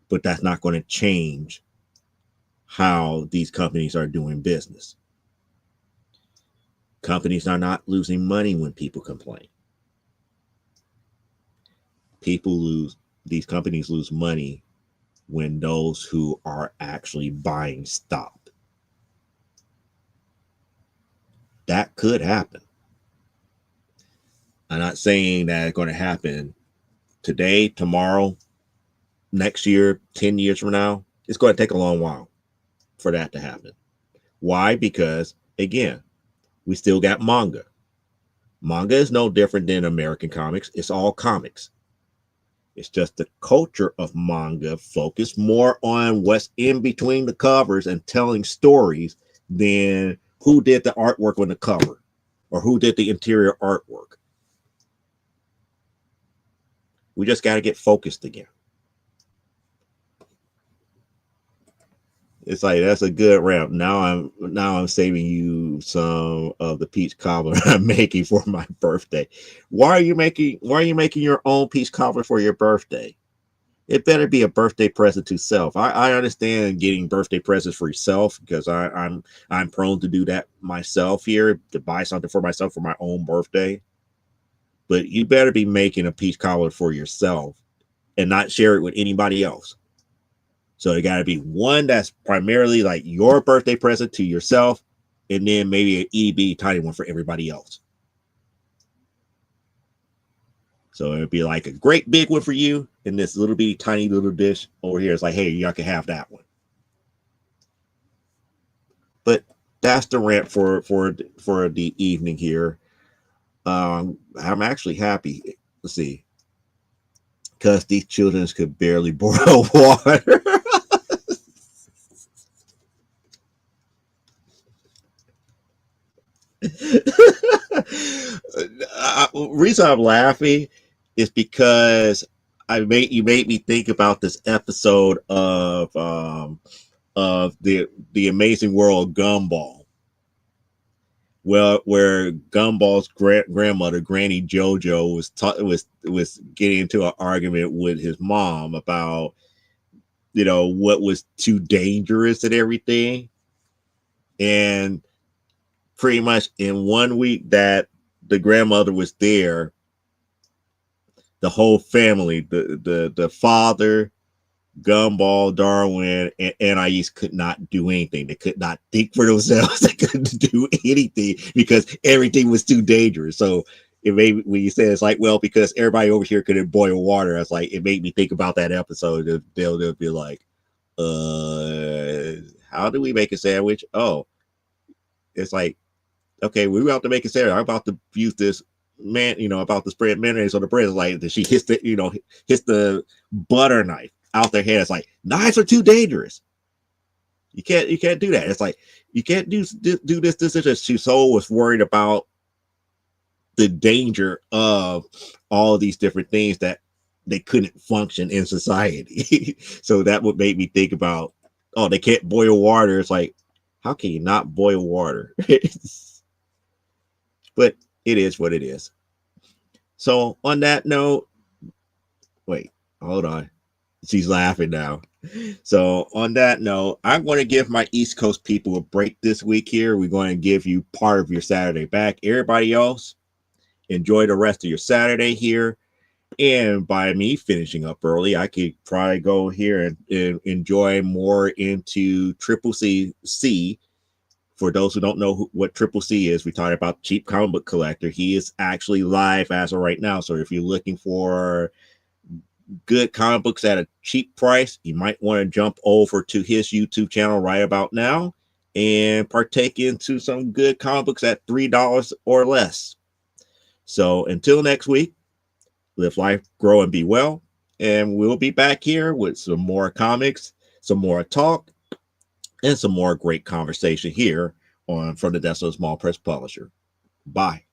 B: But that's not going to change how these companies are doing business. Companies are not losing money when people complain. These companies lose money when those who are actually buying stop. That could happen. I'm not saying that it's going to happen today, tomorrow, next year, 10 years from now. It's going to take a long while for that to happen. Why? Because, again, we still got manga. Manga is no different than American comics. It's all comics. It's just the culture of manga focused more on what's in between the covers and telling stories than who did the artwork on the cover or who did the interior artwork. We just got to get focused again. It's like that's a good ramp. Now I'm saving you some of the peach cobbler I'm making for my birthday. Why are you making your own peach cobbler for your birthday? It better be a birthday present to self. I understand getting birthday presents for yourself because I'm prone to do that myself here, to buy something for myself for my own birthday. But you better be making a peach cobbler for yourself and not share it with anybody else. So it got to be one that's primarily like your birthday present to yourself, and then maybe an itty tiny one for everybody else. So it'd be like a great big one for you, and this little bitty tiny little dish over here is like, hey, y'all can have that one. But that's the rant for the evening here. I'm actually happy. Let's see, because these children could barely boil water. Reason I'm laughing is because you made me think about this episode of the Amazing World of Gumball, where Gumball's grandmother, Granny JoJo, was getting into an argument with his mom about what was too dangerous and everything, and pretty much in 1 week that the grandmother was there, the whole family, the father, Gumball, Darwin, and Anais could not do anything. They could not think for themselves. They couldn't do anything because everything was too dangerous. So it made, when you said it's like, well, because everybody over here couldn't boil water, I was like, it made me think about that episode. They'll be like, how do we make a sandwich? Oh, it's like, okay, we were about to make a sandwich. I'm about to use this about to spread mayonnaise on the bread. It's like that she hits the butter knife out their head. It's like, knives are too dangerous. You can't do that. It's like, you can't do this. This is just, she so was worried about the danger of all of these different things that they couldn't function in society. So that would make me think about, oh, they can't boil water. It's like, how can you not boil water? But it is what it is. So on that note, wait, hold on. She's laughing now. So on that note, I'm going to give my East Coast people a break this week here. We're going to give you part of your Saturday back. Everybody else, enjoy the rest of your Saturday here. And by me finishing up early, I could probably go here and enjoy more into Triple C. For those who don't know what Triple C is, we talked about Cheap Comic Book Collector. He is actually live as of right now. So if you're looking for good comic books at a cheap price, you might want to jump over to his YouTube channel right about now and partake into some good comic books at $3 or less. So until next week, live life, grow, and be well. And we'll be back here with some more comics, some more talk, and some more great conversation here on From the Desk of a Small Press Publisher. Bye.